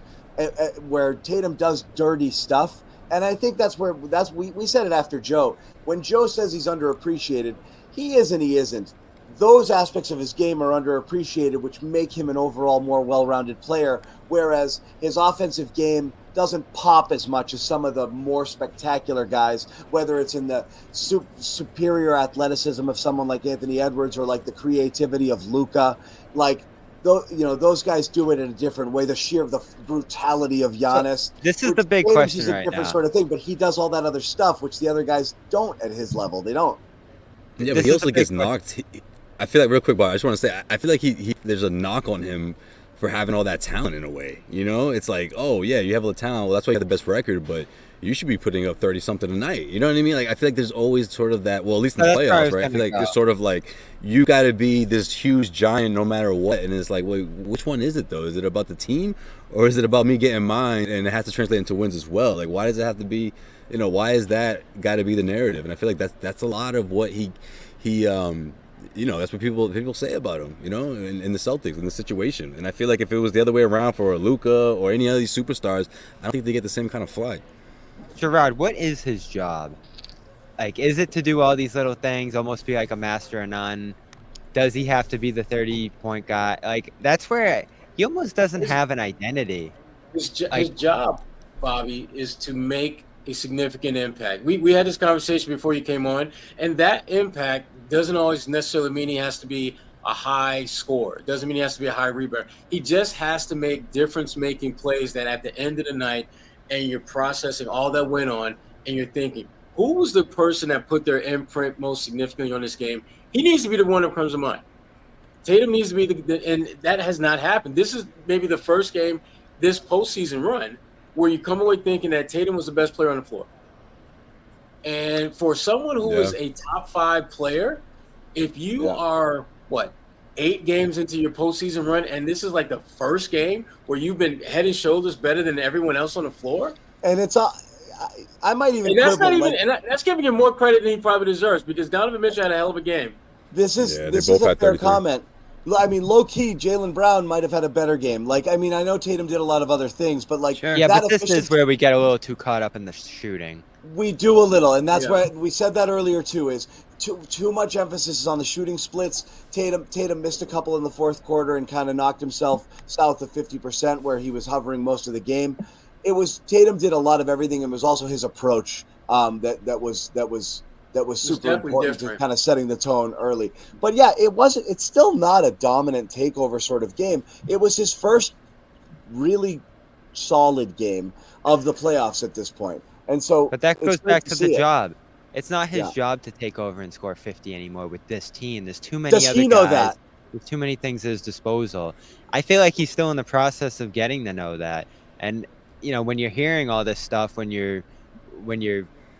where Tatum does dirty stuff. And I think we said it after Joe. When Joe says he's underappreciated, he isn't. Those aspects of his game are underappreciated, which make him an overall more well-rounded player, whereas his offensive game doesn't pop as much as some of the more spectacular guys, whether it's in the superior athleticism of someone like Anthony Edwards or like the creativity of Luka. Like, those guys do it in a different way. The brutality of Giannis. So this is the big question is a right different now. sort of thing, but he does all that other stuff, which the other guys don't at his level. They don't. Yeah, but he also gets knocked. I feel like, real quick, Bob, I just want to say, I feel like there's a knock on him for having all that talent in a way. You know, it's like, oh yeah, you have all the talent. Well, that's why you have the best record, but you should be putting up 30-something a night. You know what I mean? Like, I feel like there's always sort of that. Well, at least in the playoffs, right? I feel like there's sort of like, you got to be this huge giant no matter what. And it's like, wait, which one is it though? Is it about the team, or is it about me getting mine? And it has to translate into wins as well. Like, why does it have to be? You know, why is that got to be the narrative? And I feel like that's a lot of what he you know, that's what people say about him, you know, in the Celtics, in the situation. And I feel like if it was the other way around for Luka or any of these superstars, I don't think they get the same kind of flag. Sherrod, what is his job? Like, is it to do all these little things, almost be like a master of none? Does he have to be the 30-point guy? Like, that's where he almost doesn't have an identity. His job, Bobby, is to make a significant impact. We had this conversation before you came on, and that impact doesn't always necessarily mean he has to be a high scorer. It doesn't mean he has to be a high rebounder. He just has to make difference-making plays that at the end of the night, and you're processing all that went on, and you're thinking, who was the person that put their imprint most significantly on this game? He needs to be the one that comes to mind. Tatum needs to be and that has not happened. This is maybe the first game this postseason run where you come away thinking that Tatum was the best player on the floor. And for someone who is a top 5 player, if you are, 8 games into your postseason run, and this is like the first game where you've been head and shoulders better than everyone else on the floor. And it's I might even. And that's not even, and that's giving him more credit than he probably deserves, because Donovan Mitchell had a hell of a game. This is a fair comment. I mean, low key, Jaylen Brown might have had a better game. Like, I mean, I know Tatum did a lot of other things, but like, yeah, but this is where we get a little too caught up in the shooting. We do a little, and that's why we said that earlier too. Is too much emphasis is on the shooting splits. Tatum missed a couple in the fourth quarter and kind of knocked himself south of 50%, where he was hovering most of the game. It was Tatum did a lot of everything, and it was also his approach that was super important to kind of setting the tone early. But yeah, it's still not a dominant takeover sort of game. It was his first really solid game of the playoffs at this point. And so, but that goes back to the job. It's not his job to take over and score 50 anymore with this team. There's too many Does other he know guys. that? There's too many things at his disposal. I feel like he's still in the process of getting to know that. And you know, when you're hearing all this stuff, when you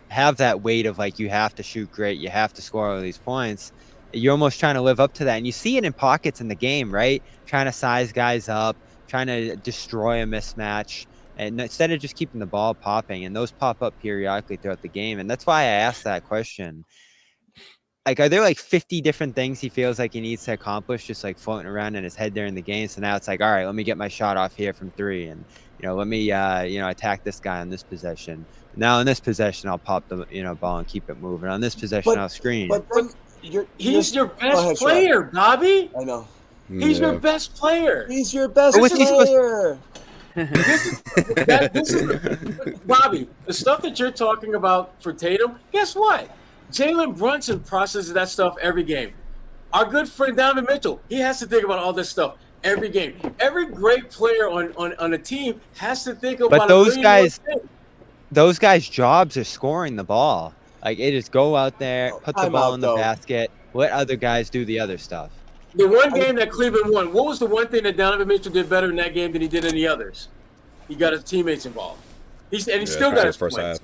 have that weight of like, you have to shoot great, you have to score all these points, you're almost trying to live up to that. And you see it in pockets in the game, right? Trying to size guys up, trying to destroy a mismatch, and instead of just keeping the ball popping, and those pop up periodically throughout the game. And that's why I asked that question. like, are there like 50 different things he feels like he needs to accomplish just like floating around in his head during the game? So now it's like, all right, let me get my shot off here from 3, and let me attack this guy on this possession. Now in this possession, I'll pop the ball and keep it moving. On this possession, I'll screen. But then he's your best ahead, player, Bobby. I know. He's your best player. He's your best What's he supposed player. This is Bobby. The stuff that you're talking about for Tatum, guess what? Jalen Brunson processes that stuff every game. Our good friend Donovan Mitchell, he has to think about all this stuff every game. Every great player on a team has to think about. But those guys' jobs are scoring the ball. Like, it is go out there, put the ball in the basket, let other guys do the other stuff. The one game that Cleveland won, what was the one thing that Donovan Mitchell did better in that game than he did any others? He got his teammates involved. He still got his first half.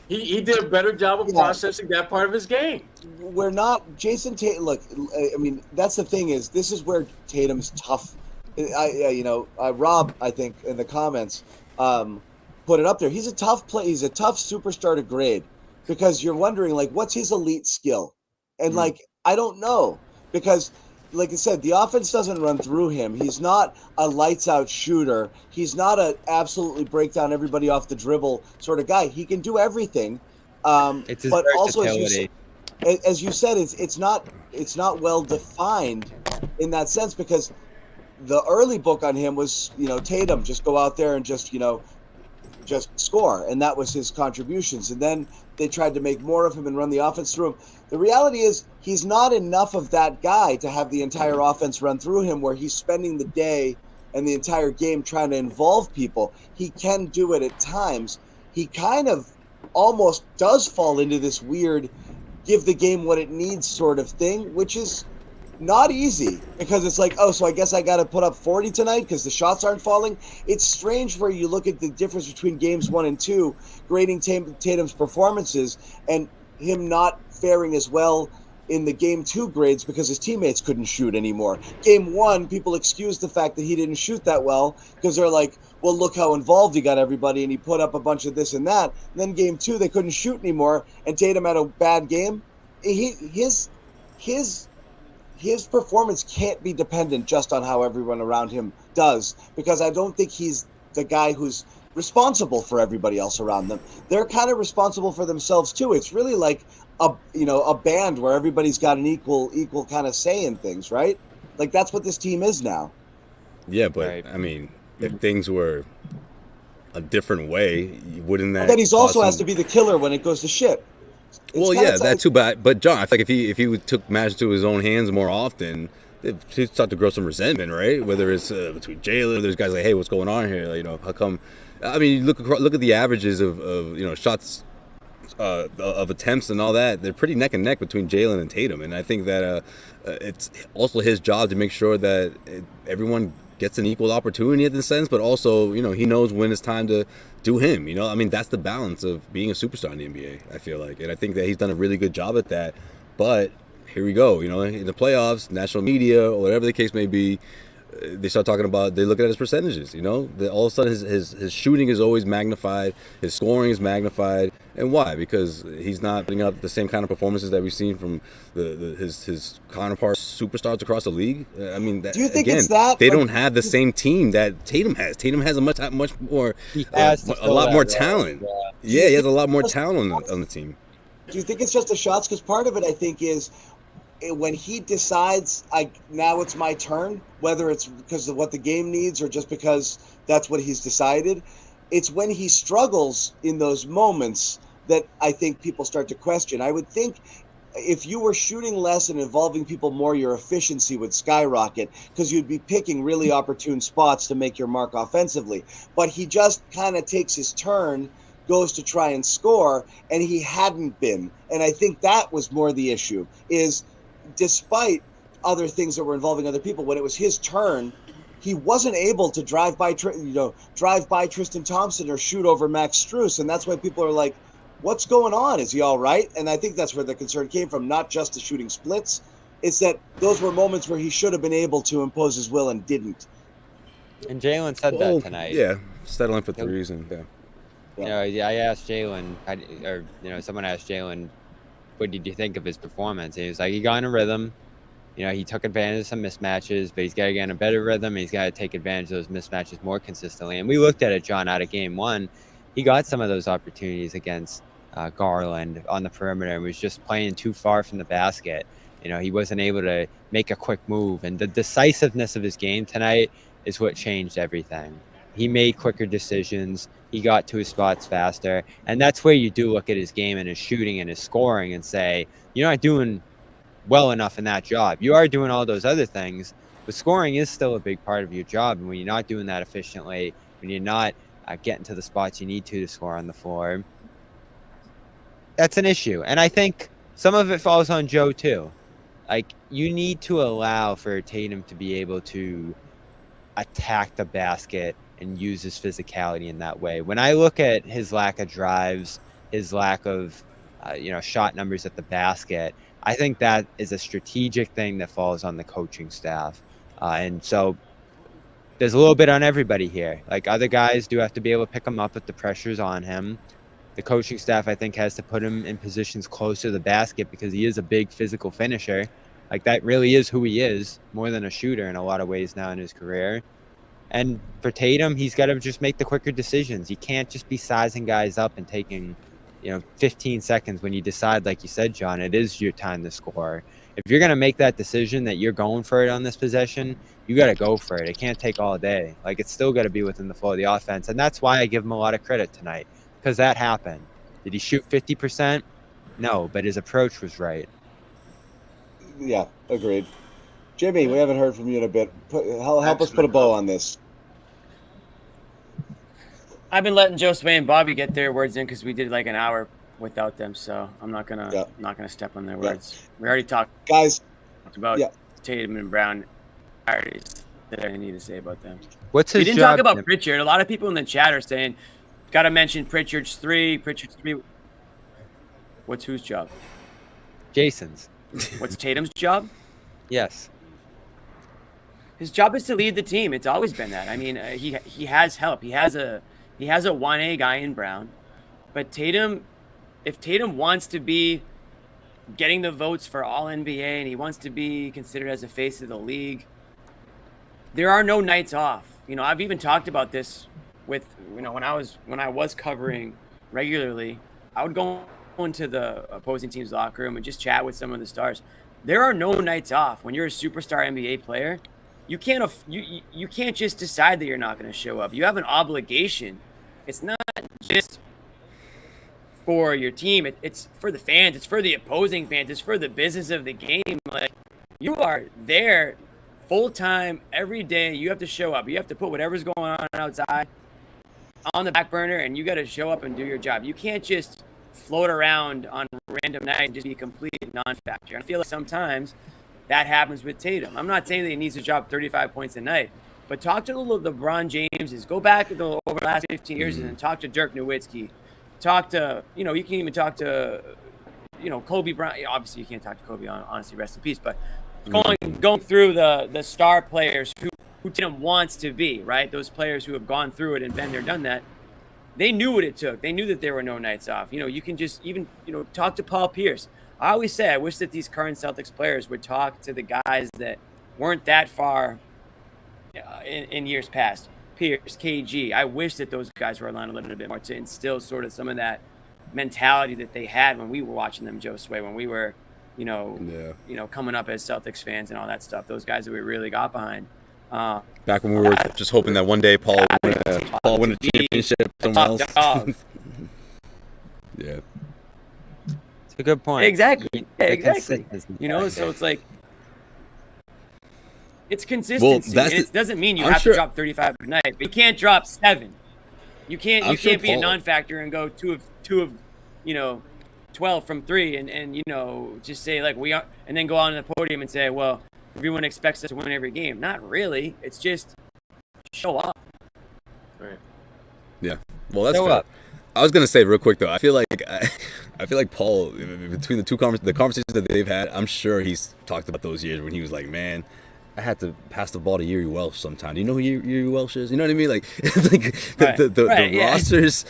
He did a better job of processing that part of his game. We're not Jason Tatum. Look, I mean, that's the thing is this is where Tatum's tough. Rob, I think in the comments, put it up there. He's a tough play. He's a tough superstar to grade because you're wondering like what's his elite skill, and like I don't know because. Like I said, the offense doesn't run through him. He's not a lights-out shooter. He's not a absolutely break down everybody off the dribble sort of guy. He can do everything. It's his but also, versatility. as you said, it's not well defined in that sense because the early book on him was Tatum just go out there and just score, and that was his contributions. And then they tried to make more of him and run the offense through him. The reality is he's not enough of that guy to have the entire offense run through him where he's spending the day and the entire game trying to involve people. He can do it at times. He kind of almost does fall into this weird give the game what it needs sort of thing, which is not easy because it's like, oh, so I guess I got to put up 40 tonight because the shots aren't falling. It's strange where you look at the difference between games 1 and 2, grading Tatum's performances and him not faring as well in the game 2 grades because his teammates couldn't shoot anymore. Game 1, people excused the fact that he didn't shoot that well because they're like, well, look how involved he got everybody and he put up a bunch of this and that. And then game 2, they couldn't shoot anymore and Tatum had a bad game. His performance can't be dependent just on how everyone around him does because I don't think he's the guy who's responsible for everybody else around them. They're kind of responsible for themselves too. It's really like a band where everybody's got an equal kind of say in things, right? Like that's what this team is now. Yeah, but right. I mean, if things were a different way, wouldn't that? But then he's also has to be the killer when it goes to shit. Well, yeah, that too. But John, I feel like if he took matters to his own hands more often, he'd start to grow some resentment, right? Whether it's between Jaylen, there's guys like, hey, what's going on here? How come? I mean, look at the averages of shots, of attempts and all that. They're pretty neck and neck between Jaylen and Tatum, and I think that it's also his job to make sure that everyone gets an equal opportunity in the sense, but also he knows when it's time to do him. I mean, that's the balance of being a superstar in the NBA. I feel like, and I think that he's done a really good job at that. But here we go. In the playoffs, national media or whatever the case may be, they start talking about, they look at his percentages, all of a sudden his shooting is always magnified, his scoring is magnified. And why? Because he's not putting up the same kind of performances that we've seen from his counterparts, superstars across the league. I mean, do you think again, it's that? They don't have the same team that Tatum has. Tatum has a much more, a lot more talent. Yeah, he has a lot more talent on the team. Do you think it's just the shots? Because part of it, I think, is when he decides, now it's my turn, whether it's because of what the game needs or just because that's what he's decided, it's when he struggles in those moments that I think people start to question. I would think if you were shooting less and involving people more, your efficiency would skyrocket because you'd be picking really opportune spots to make your mark offensively. But he just kind of takes his turn, goes to try and score, and he hadn't been. And I think that was more the issue, is despite other things that were involving other people, when it was his turn, he wasn't able to drive by Tristan Thompson or shoot over Max Strus, and that's why people are like, what's going on? Is he all right? And I think that's where the concern came from, not just the shooting splits. It's that those were moments where he should have been able to impose his will and didn't. And Jaylen said that tonight. Yeah, settling for threes and I asked Jaylen, or someone asked Jaylen what did you think of his performance? And he was like, he got in a rhythm. You know, he took advantage of some mismatches, but he's got to get in a better rhythm. And he's got to take advantage of those mismatches more consistently. And we looked at it, John, out of game one. He got some of those opportunities against Garland on the perimeter and was just playing too far from the basket. You know, he wasn't able to make a quick move. And the decisiveness of his game tonight is what changed everything. He made quicker decisions. He got to his spots faster. And that's where you do look at his game and his shooting and his scoring and say, you're not doing well enough in that job. You are doing all those other things, but scoring is still a big part of your job. And when you're not doing that efficiently, when you're not getting to the spots you need to score on the floor, that's an issue. And I think some of it falls on Joe too. Like, you need to allow for Tatum to be able to attack the basket and use his physicality in that way. When I look at his lack of drives, his lack of shot numbers at the basket, I think that is a strategic thing that falls on the coaching staff. And so there's a little bit on everybody here. Like, other guys do have to be able to pick him up if the pressure's on him. The coaching staff, I think, has to put him in positions closer to the basket because he is a big physical finisher. Like, that really is who he is, more than a shooter in a lot of ways now in his career. And for Tatum, he's got to just make the quicker decisions. You can't just be sizing guys up and taking, 15 seconds when you decide, like you said, John, it is your time to score. If you're going to make that decision that you're going for it on this possession, you got to go for it. It can't take all day. Like, it's still got to be within the flow of the offense. And that's why I give him a lot of credit tonight, because that happened. Did he shoot 50%? No, but his approach was right. Yeah, agreed. Jimmy, we haven't heard from you in a bit. Help us put a bow on this. I've been letting Josue and Bobby get their words in because we did like an hour without them, so I'm not gonna step on their words. We already talked, guys, about Tatum and Brown. That I need to say about them. What's his We didn't job, talk about Tim? Pritchard. A lot of people in the chat are saying, got to mention Pritchard's three. What's whose job? Jason's. What's Tatum's job? Yes. His job is to lead the team. It's always been that. I mean, he has help. He has a 1A guy in Brown, but Tatum, if Tatum wants to be getting the votes for All NBA and he wants to be considered as a face of the league, there are no nights off. I've even talked about this with when I was covering regularly. I would go into the opposing team's locker room and just chat with some of the stars. There are no nights off. When you're a superstar NBA player, you can't just decide that you're not going to show up. You have an obligation. It's not just for your team. It's for the fans. It's for the opposing fans. It's for the business of the game. Like, you are there full time every day. You have to show up. You have to put whatever's going on outside on the back burner, and you got to show up and do your job. You can't just float around on random nights and just be a complete non-factor. I feel like sometimes that happens with Tatum. I'm not saying that he needs to drop 35 points a night, but talk to the LeBron Jameses. Go back over the last 15 years and talk to Dirk Nowitzki. Talk to, you can even talk to, Kobe Bryant. Obviously, you can't talk to Kobe, honestly, rest in peace. But going through the star players who Tatum wants to be, right? Those players who have gone through it and been there, done that. They knew what it took. They knew that there were no nights off. You can just even, talk to Paul Pierce. I always say I wish that these current Celtics players would talk to the guys that weren't that far in years past. Pierce, KG. I wish that those guys were around a little bit more to instill sort of some of that mentality that they had when we were watching them, Josue, when we were, coming up as Celtics fans and all that stuff. Those guys that we really got behind. Back when we were just hoping that one day Paul win a championship somewhere else. Yeah. It's a good point. Exactly. Yeah, exactly. So it's like, it's consistency. And it doesn't mean you have to drop 35 a night, but you can't drop 7. You can't be a non-factor and go two of 12 from 3 and just say like we are, and then go on the podium and say, well, everyone expects us to win every game. Not really. It's just show up. Right. Yeah. Well, that's fair. I was gonna say real quick though. I feel like Paul, between the conversations that they've had, I'm sure he's talked about those years when he was like, man, I had to pass the ball to Yuri Welsh sometime. Do you know who Yuri Welsh is? You know what I mean? Like, it's like the rosters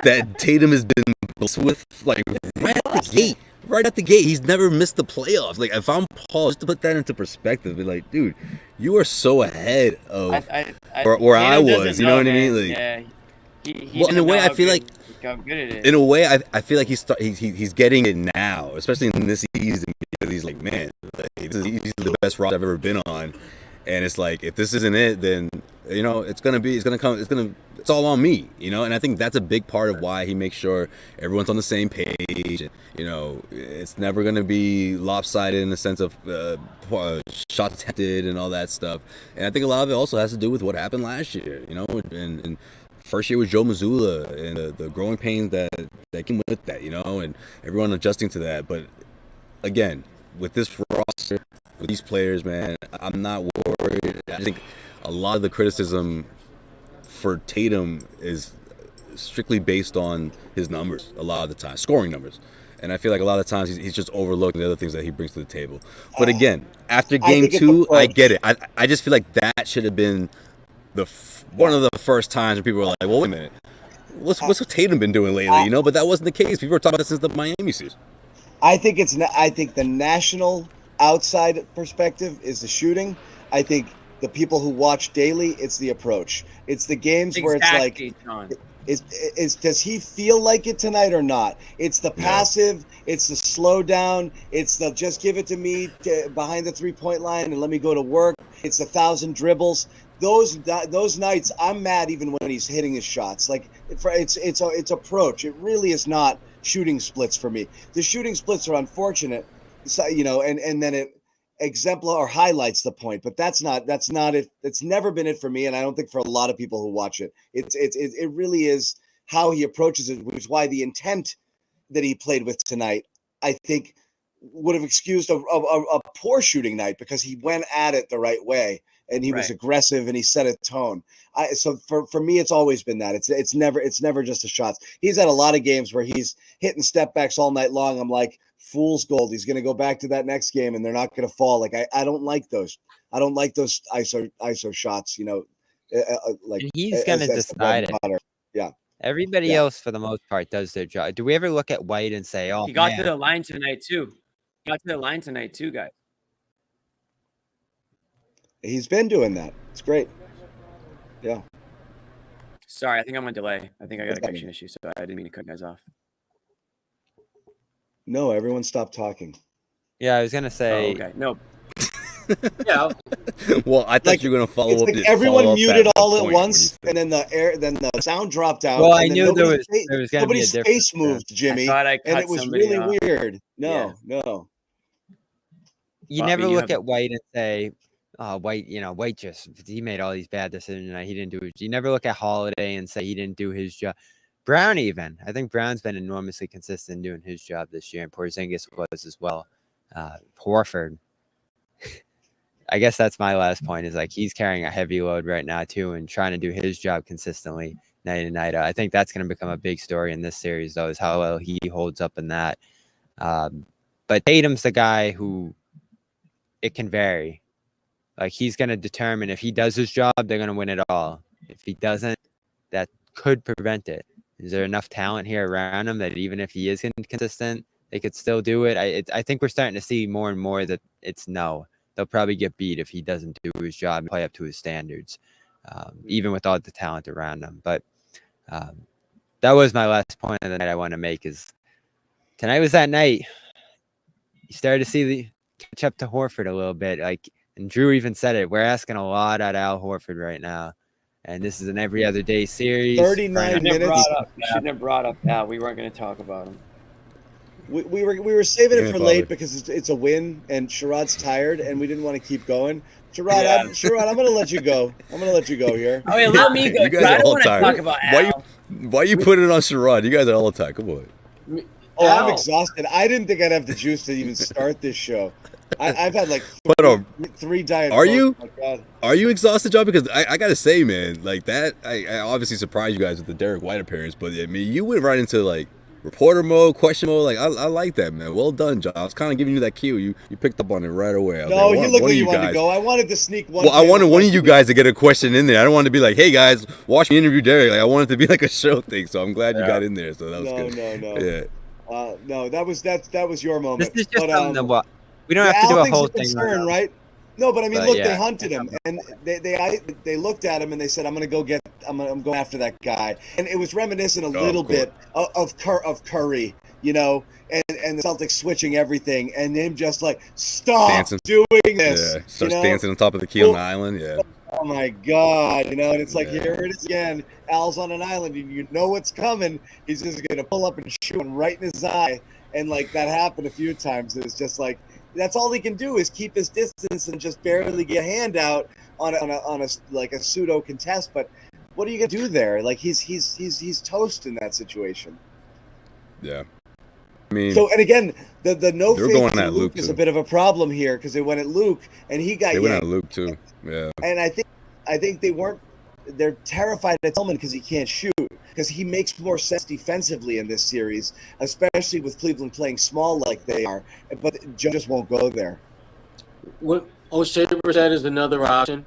that Tatum has been blessed with, like right out the gate. right at the gate. He's never missed the playoffs. Like, if I'm Paul, just to put that into perspective, be like, dude, you are so ahead of where I was. You know what I mean? Like, yeah. He well, in a way, I feel like, how good it is. in a way, I feel like he's getting it now, especially in this season, because he's like, man, like, he's the best roster I've ever been on, and it's like, if this isn't it, then it's all on me, you know. And I think that's a big part of why he makes sure everyone's on the same page. You know, it's never gonna be lopsided in the sense of shots attempted and all that stuff. And I think a lot of it also has to do with what happened last year, you know, and first year with Joe Mazzulla and the growing pains that came with that, you know, and everyone adjusting to that. But again, with this roster, with these players, man, I'm not worried. I think a lot of the criticism for Tatum is strictly based on his numbers a lot of the time, scoring numbers. And I feel like a lot of times he's just overlooking the other things that he brings to the table. But again, after game 2, I get it. I just feel like that should have been one of the first times where people were like, well, wait a minute, what's Tatum been doing lately, you know? But that wasn't the case. People were talking about this since the Miami series. I think the national outside perspective is the shooting. I think the people who watch daily, it's the approach. It's the games where it's like, does he feel like it tonight or not? It's the passive, it's the slow down, it's the just give it to me behind the 3-point line and let me go to work. It's 1,000 dribbles. Those nights, I'm mad even when he's hitting his shots. Like it's approach. It really is not shooting splits for me. The shooting splits are unfortunate, you know, and then it exemplar or highlights the point, but that's not it. It's never been it for me, and I don't think for a lot of people who watch it. It really is how he approaches it, which is why the intent that he played with tonight, I think, would have excused a poor shooting night because he went at it the right way and he was aggressive and he set a tone. So for me, it's always been that. It's never just the shots. He's had a lot of games where he's hitting step backs all night long. I'm like, fool's gold. He's going to go back to that next game and they're not going to fall. Like I don't like those. I don't like those ISO shots. You know, like he's going to decide it. Yeah. Everybody else, for the most part, does their job. Do we ever look at White and say, "Oh, he got to the line tonight too"? Guys. He's been doing that. It's great. Yeah. Sorry, I think I'm on delay. I think I got a connection issue, so I didn't mean to cut you guys off. No, everyone stopped talking. Yeah, I was gonna say. Oh, okay. No. Yeah. Well, I thought you were gonna follow up. Like everyone muted all at once, and then the sound dropped out. Well, and I knew there was gonna be a nobody's face moved, Jimmy, and it was really weird. No. You never look at White and say, "Oh, White, White he made all these bad decisions and he didn't do it." You never look at Holiday and say he didn't do his job. Brown, even. I think Brown's been enormously consistent doing his job this year, and Porzingis was as well. Horford. I guess that's my last point, is like he's carrying a heavy load right now too and trying to do his job consistently night in, night out. I think that's going to become a big story in this series, though, is how well he holds up in that. But Tatum's the guy who it can vary. Like he's going to determine if he does his job, they're going to win it all. If he doesn't, that could prevent it. Is there enough talent here around him that even if he is inconsistent, they could still do it? I think we're starting to see more and more that it's no. They'll probably get beat if he doesn't do his job and play up to his standards, even with all the talent around him. But that was my last point of the night I want to make, is tonight was that night. You started to see the catch up to Horford a little bit. And Drew even said it. We're asking a lot out of Al Horford right now. And this is an every other day series. 39 minutes. You shouldn't have brought up Al. We weren't going to talk about him. We were saving it for late because it's a win and Sherrod's tired and we didn't want to keep going. Sherrod, I'm going to let you go. I'm going to let you go here. Oh, yeah, let me go. You guys I are don't all want to tired. talk about Al. Why you putting it on Sherrod? You guys are all tired. Come on. I'm exhausted. I didn't think I'd have the juice to even start this show. I've had like three diet. Are you? Oh my God. Are you exhausted, John? Because I gotta say, man, like that. I obviously surprised you guys with the Derek White appearance, but I mean, you went right into like reporter mode, question mode. Like I like that, man. Well done, John. I was kind of giving you that cue. You picked up on it right away. No, you looked like you wanted to go. I wanted to sneak one. Well, I wanted one of you guys to get a question in there. I don't want to be like, hey guys, watch me interview Derek. Like I wanted to be like a show thing. So I'm glad you got in there. So that was good. No. Yeah. No, that was your moment. This is just But, something that we don't the have to do Al a thing's whole a thing. concern, right? No, but I mean, But look, yeah. they hunted him, and they looked at him and they said, I'm going after that guy, and it was reminiscent a little bit of Curry, and the Celtics switching everything, and him just like stop doing this. Yeah, starts dancing on top of the key on the island. Yeah. Oh my God, and it's like, here it is again. Al's on an island, and you know what's coming. He's just gonna pull up and shoot him right in his eye, and like that happened a few times. It's just like that's all he can do is keep his distance and just barely get a hand out on a like a pseudo contest. But what are you gonna do there? Like he's toast in that situation. Yeah. I mean, so, and again, the no fake going to at Luke is a bit of a problem here because they went at Luke and he got. They went at Luke too. Yeah. And I think they're terrified of Tillman because he can't shoot, because he makes more sense defensively in this series, especially with Cleveland playing small like they are. But Joe just won't go there. What O'Shea said is another option.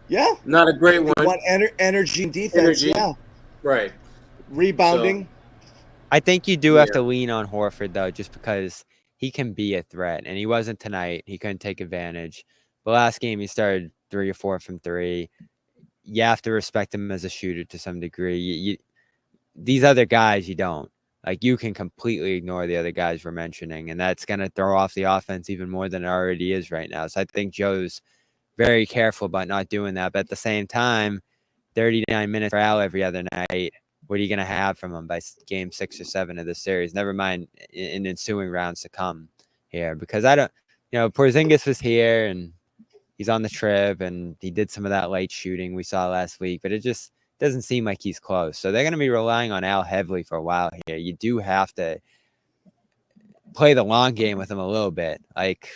Yeah. Not a great one. You want energy and defense. Yeah. Right. Rebounding. So, I think you do have to lean on Horford, though, just because he can be a threat. And he wasn't tonight. He couldn't take advantage. The last game, he started 3 or 4 from 3. You have to respect him as a shooter to some degree. These other guys, you don't. Like, you can completely ignore the other guys we're mentioning, and that's going to throw off the offense even more than it already is right now. So I think Joe's very careful about not doing that. But at the same time, 39 minutes for Al every other night. What are you going to have from him by game 6 or 7 of this series? Never mind in ensuing rounds to come here, because I don't, Porzingis was here and he's on the trip and he did some of that light shooting we saw last week, but it just doesn't seem like he's close. So they're going to be relying on Al heavily for a while here. You do have to play the long game with him a little bit. Like,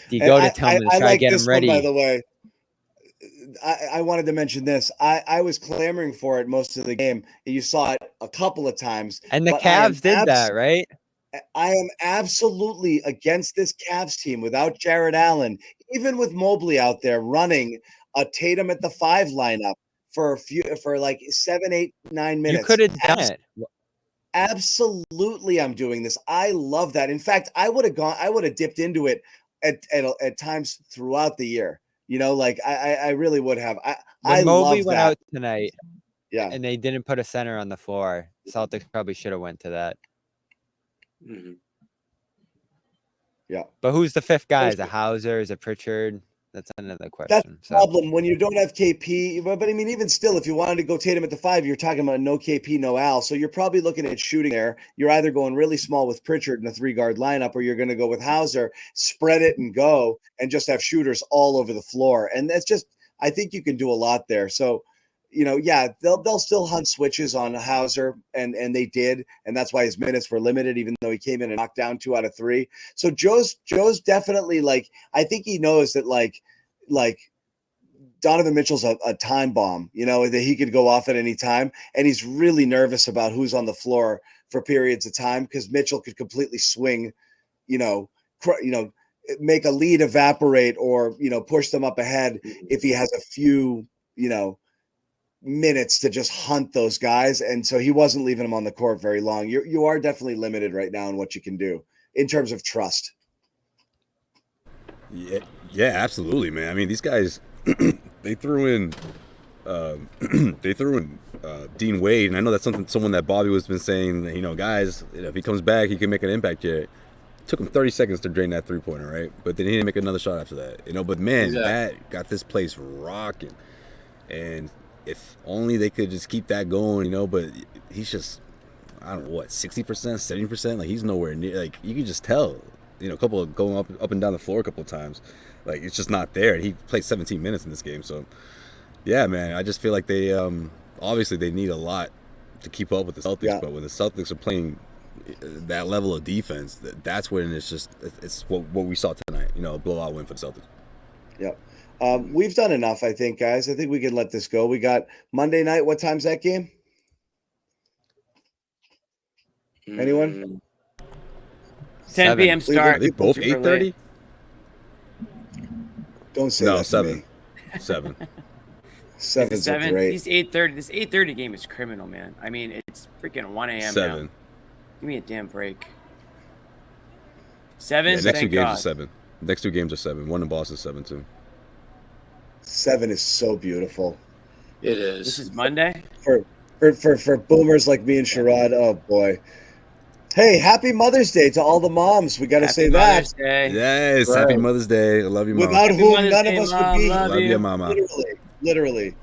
do you go to Tillman to try to get him ready? By the way, I wanted to mention this. I was clamoring for it most of the game. You saw it a couple of times. And the Cavs did that, right? I am absolutely against this Cavs team without Jared Allen, even with Mobley out there running a Tatum at the 5 lineup for like 7, 8, 9 minutes. You could have done it. Absolutely, I'm doing this. I love that. In fact, I would have dipped into it at times throughout the year. I really would have. When Mobley went out tonight, yeah, and they didn't put a center on the floor, Celtics probably should have went to that. Mm-hmm. Yeah, but who's the 5th guy? Is it Hauser? Is it Pritchard? That's another question. That's the problem when you don't have KP. But I mean, even still, if you wanted to go Tatum at the 5, you're talking about no KP, no Al. So you're probably looking at shooting there. You're either going really small with Pritchard in a 3-guard lineup, or you're going to go with Hauser, spread it and go, and just have shooters all over the floor. And that's just, I think you can do a lot there. So, they'll still hunt switches on Hauser, and they did, and that's why his minutes were limited, even though he came in and knocked down 2 out of 3. So Joe's definitely, like, I think he knows that like Donovan Mitchell's a time bomb, that he could go off at any time, and he's really nervous about who's on the floor for periods of time, because Mitchell could completely swing, make a lead evaporate, or push them up ahead if he has a few minutes to just hunt those guys. And so he wasn't leaving them on the court very long. You are definitely limited right now in what you can do in terms of trust. Yeah, absolutely, man. I mean, these guys, they threw in Dean Wade, and I know that's someone that Bobby was been saying, guys, if he comes back, he can make an impact here. It took him 30 seconds to drain that 3-pointer, right? But then he didn't make another shot after that, But man, that got this place rocking, and if only they could just keep that going, But he's just, I don't know, 60%, 70%. Like, he's nowhere near. Like, you can just tell, a couple of going up and down the floor a couple of times. Like, it's just not there. And he played 17 minutes in this game. So, yeah, man, I just feel like they obviously they need a lot to keep up with the Celtics. Yeah. But when the Celtics are playing that level of defense, that's when it's what we saw tonight. A blowout win for the Celtics. Yep. We've done enough, I think, guys. I think we can let this go. We got Monday night. What time's that game? Anyone? 10 p.m. start. Are they both 8:30? Don't say that. 7. 7. 7's great. This 8:30 game is criminal, man. I mean, it's freaking 1 a.m. 7. Give me a damn break. 7. Yeah, next 2 Thank games God. are 7. Next 2 games are 7. One in Boston, 7 too. 7 is so beautiful. It is. This is Monday. For boomers like me and Sherrod, oh boy. Hey, happy Mother's Day to all the moms. We got to say Mother's that. Day. Yes, Right. happy Mother's Day. I love you, Mom. Without Happy whom Mother's none Day, of us Mom. would be Love Love you. you, Mama. Literally.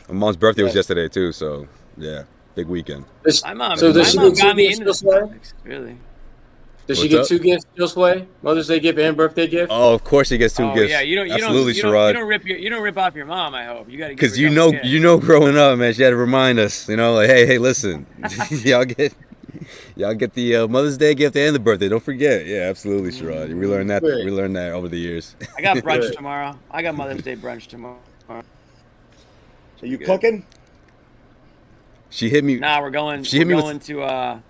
My mom's birthday was Yeah. yesterday too, so yeah, big weekend. My mom. So does my she mom get got 2 me gifts, into the Josue? Celtics. Really. Does she What's get up? 2 gifts, Josue? Mother's Day gift and birthday gift? Oh, of course he gets 2 Oh gifts. yeah, you Absolutely, don't Sherrod. you don't rip off your mom. I hope you got to give her Because you double know, gift. growing up, man, she had to remind us. Like, hey, listen, y'all get the Mother's Day gift and the birthday. Don't forget. Yeah, absolutely, Sherrod. We learned that. Great. We learned that over the years. I got brunch Good. tomorrow. I got Mother's Day brunch tomorrow. Are you cooking? She hit me. Nah, we're going. She We're hit me with- going to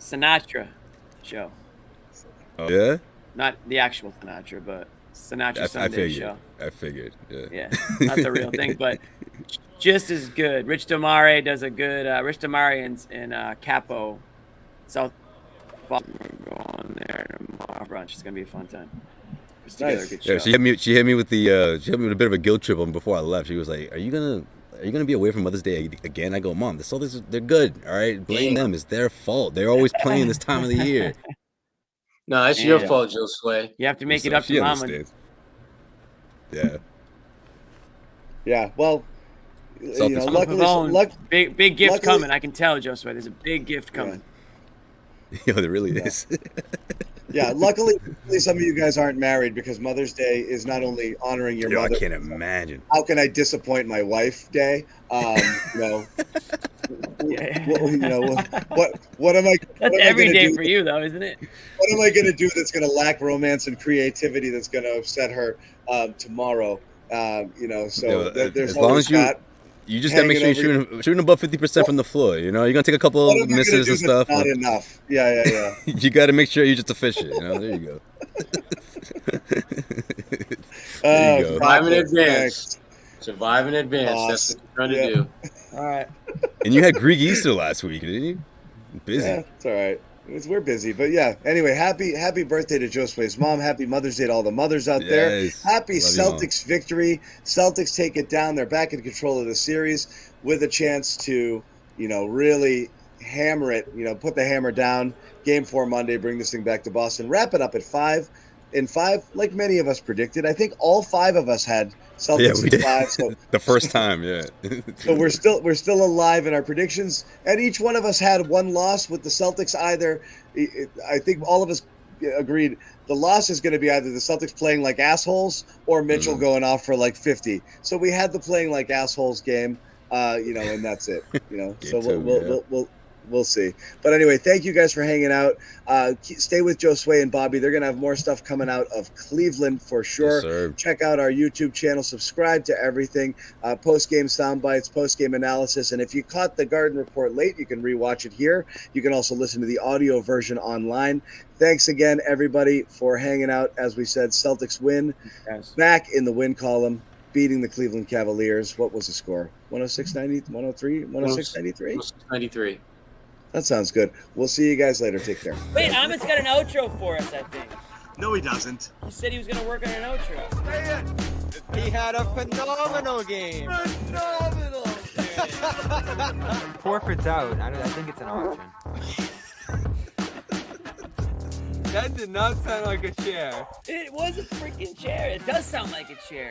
Sinatra show. Oh, yeah, Not the actual Sinatra, but Sinatra I Sunday figured. show. I figured. Yeah. Yeah, not the real thing, but just as good. Rich Damare does a good. Rich Damare and Capo, South Boston. We're going there tomorrow brunch. It's gonna be a fun time. It's together a good show. Yeah, she hit me. She hit me with the. She hit me with a bit of a guilt trip on before I left. She was like, "Are you gonna be away from Mother's Day again?" I go, "Mom, the Celtics, they're good. All right, blame them. It's their fault. They're always playing this time of the year." No, it's your Yeah. fault, Josue. You have to make So it up she to Mama. understands. Yeah. Yeah. Well, Celtics. luckily, Big gift luckily- coming. I can tell, Josue. There's a big gift coming. Yo, there really is. yeah. Luckily, some of you guys aren't married because Mother's Day is not only honoring your Yo, I mother. can't imagine. How can I disappoint my wife day? You know, Yeah. what am I? That's what am I every gonna day do? for you, though, isn't it? What am I going to do that's going to lack romance and creativity that's going to upset her tomorrow? So Yo, there's as long always as you that. you just gotta make sure hanging you're shooting above 50% from the floor. You're gonna take a couple What am I gonna misses do and that's stuff. Not but enough. Yeah. you gotta make sure you're just efficient. There you go. There you go. Survive in Thanks. advance. Survive in advance. That's what you're trying to do. All right. And you had Greek Easter last week, didn't you? Busy. Yeah, it's all right. We're busy, but yeah. Anyway, happy birthday to Josue's mom. Happy Mother's Day to all the mothers out there. Yes. Happy Love you, Mom. Celtics victory. Celtics take it down. They're back in control of the series with a chance to, really hammer it. Put the hammer down. Game 4 Monday. Bring this thing back to Boston. Wrap it up at 5. In 5, like many of us predicted. I think all 5 of us had Celtics we in did. 5. So The first time, yeah. So we're still alive in our predictions, and each one of us had one loss with the Celtics. Either, I think all of us agreed the loss is going to be either the Celtics playing like assholes or Mitchell going off for like 50. So we had the playing like assholes game, and that's it. So we'll see. But anyway, thank you guys for hanging out. Stay with Josue and Bobby. They're going to have more stuff coming out of Cleveland for sure. Yes, sir. Check out our YouTube channel. Subscribe to everything. Post-game sound bites, post-game analysis. And if you caught the Garden Report late, you can rewatch it here. You can also listen to the audio version online. Thanks again, everybody, for hanging out. As we said, Celtics win. Yes. Back in the win column, beating the Cleveland Cavaliers. What was the score? 106-90, 103, 106-93? 93. That sounds good. We'll see you guys later. Take care. Wait, Amit's got an outro for us, I think. No, he doesn't. He said he was going to work on an outro. He had a phenomenal game. Forfeit's out. I think it's an option. That did not sound like a chair. It was a freaking chair. It does sound like a chair.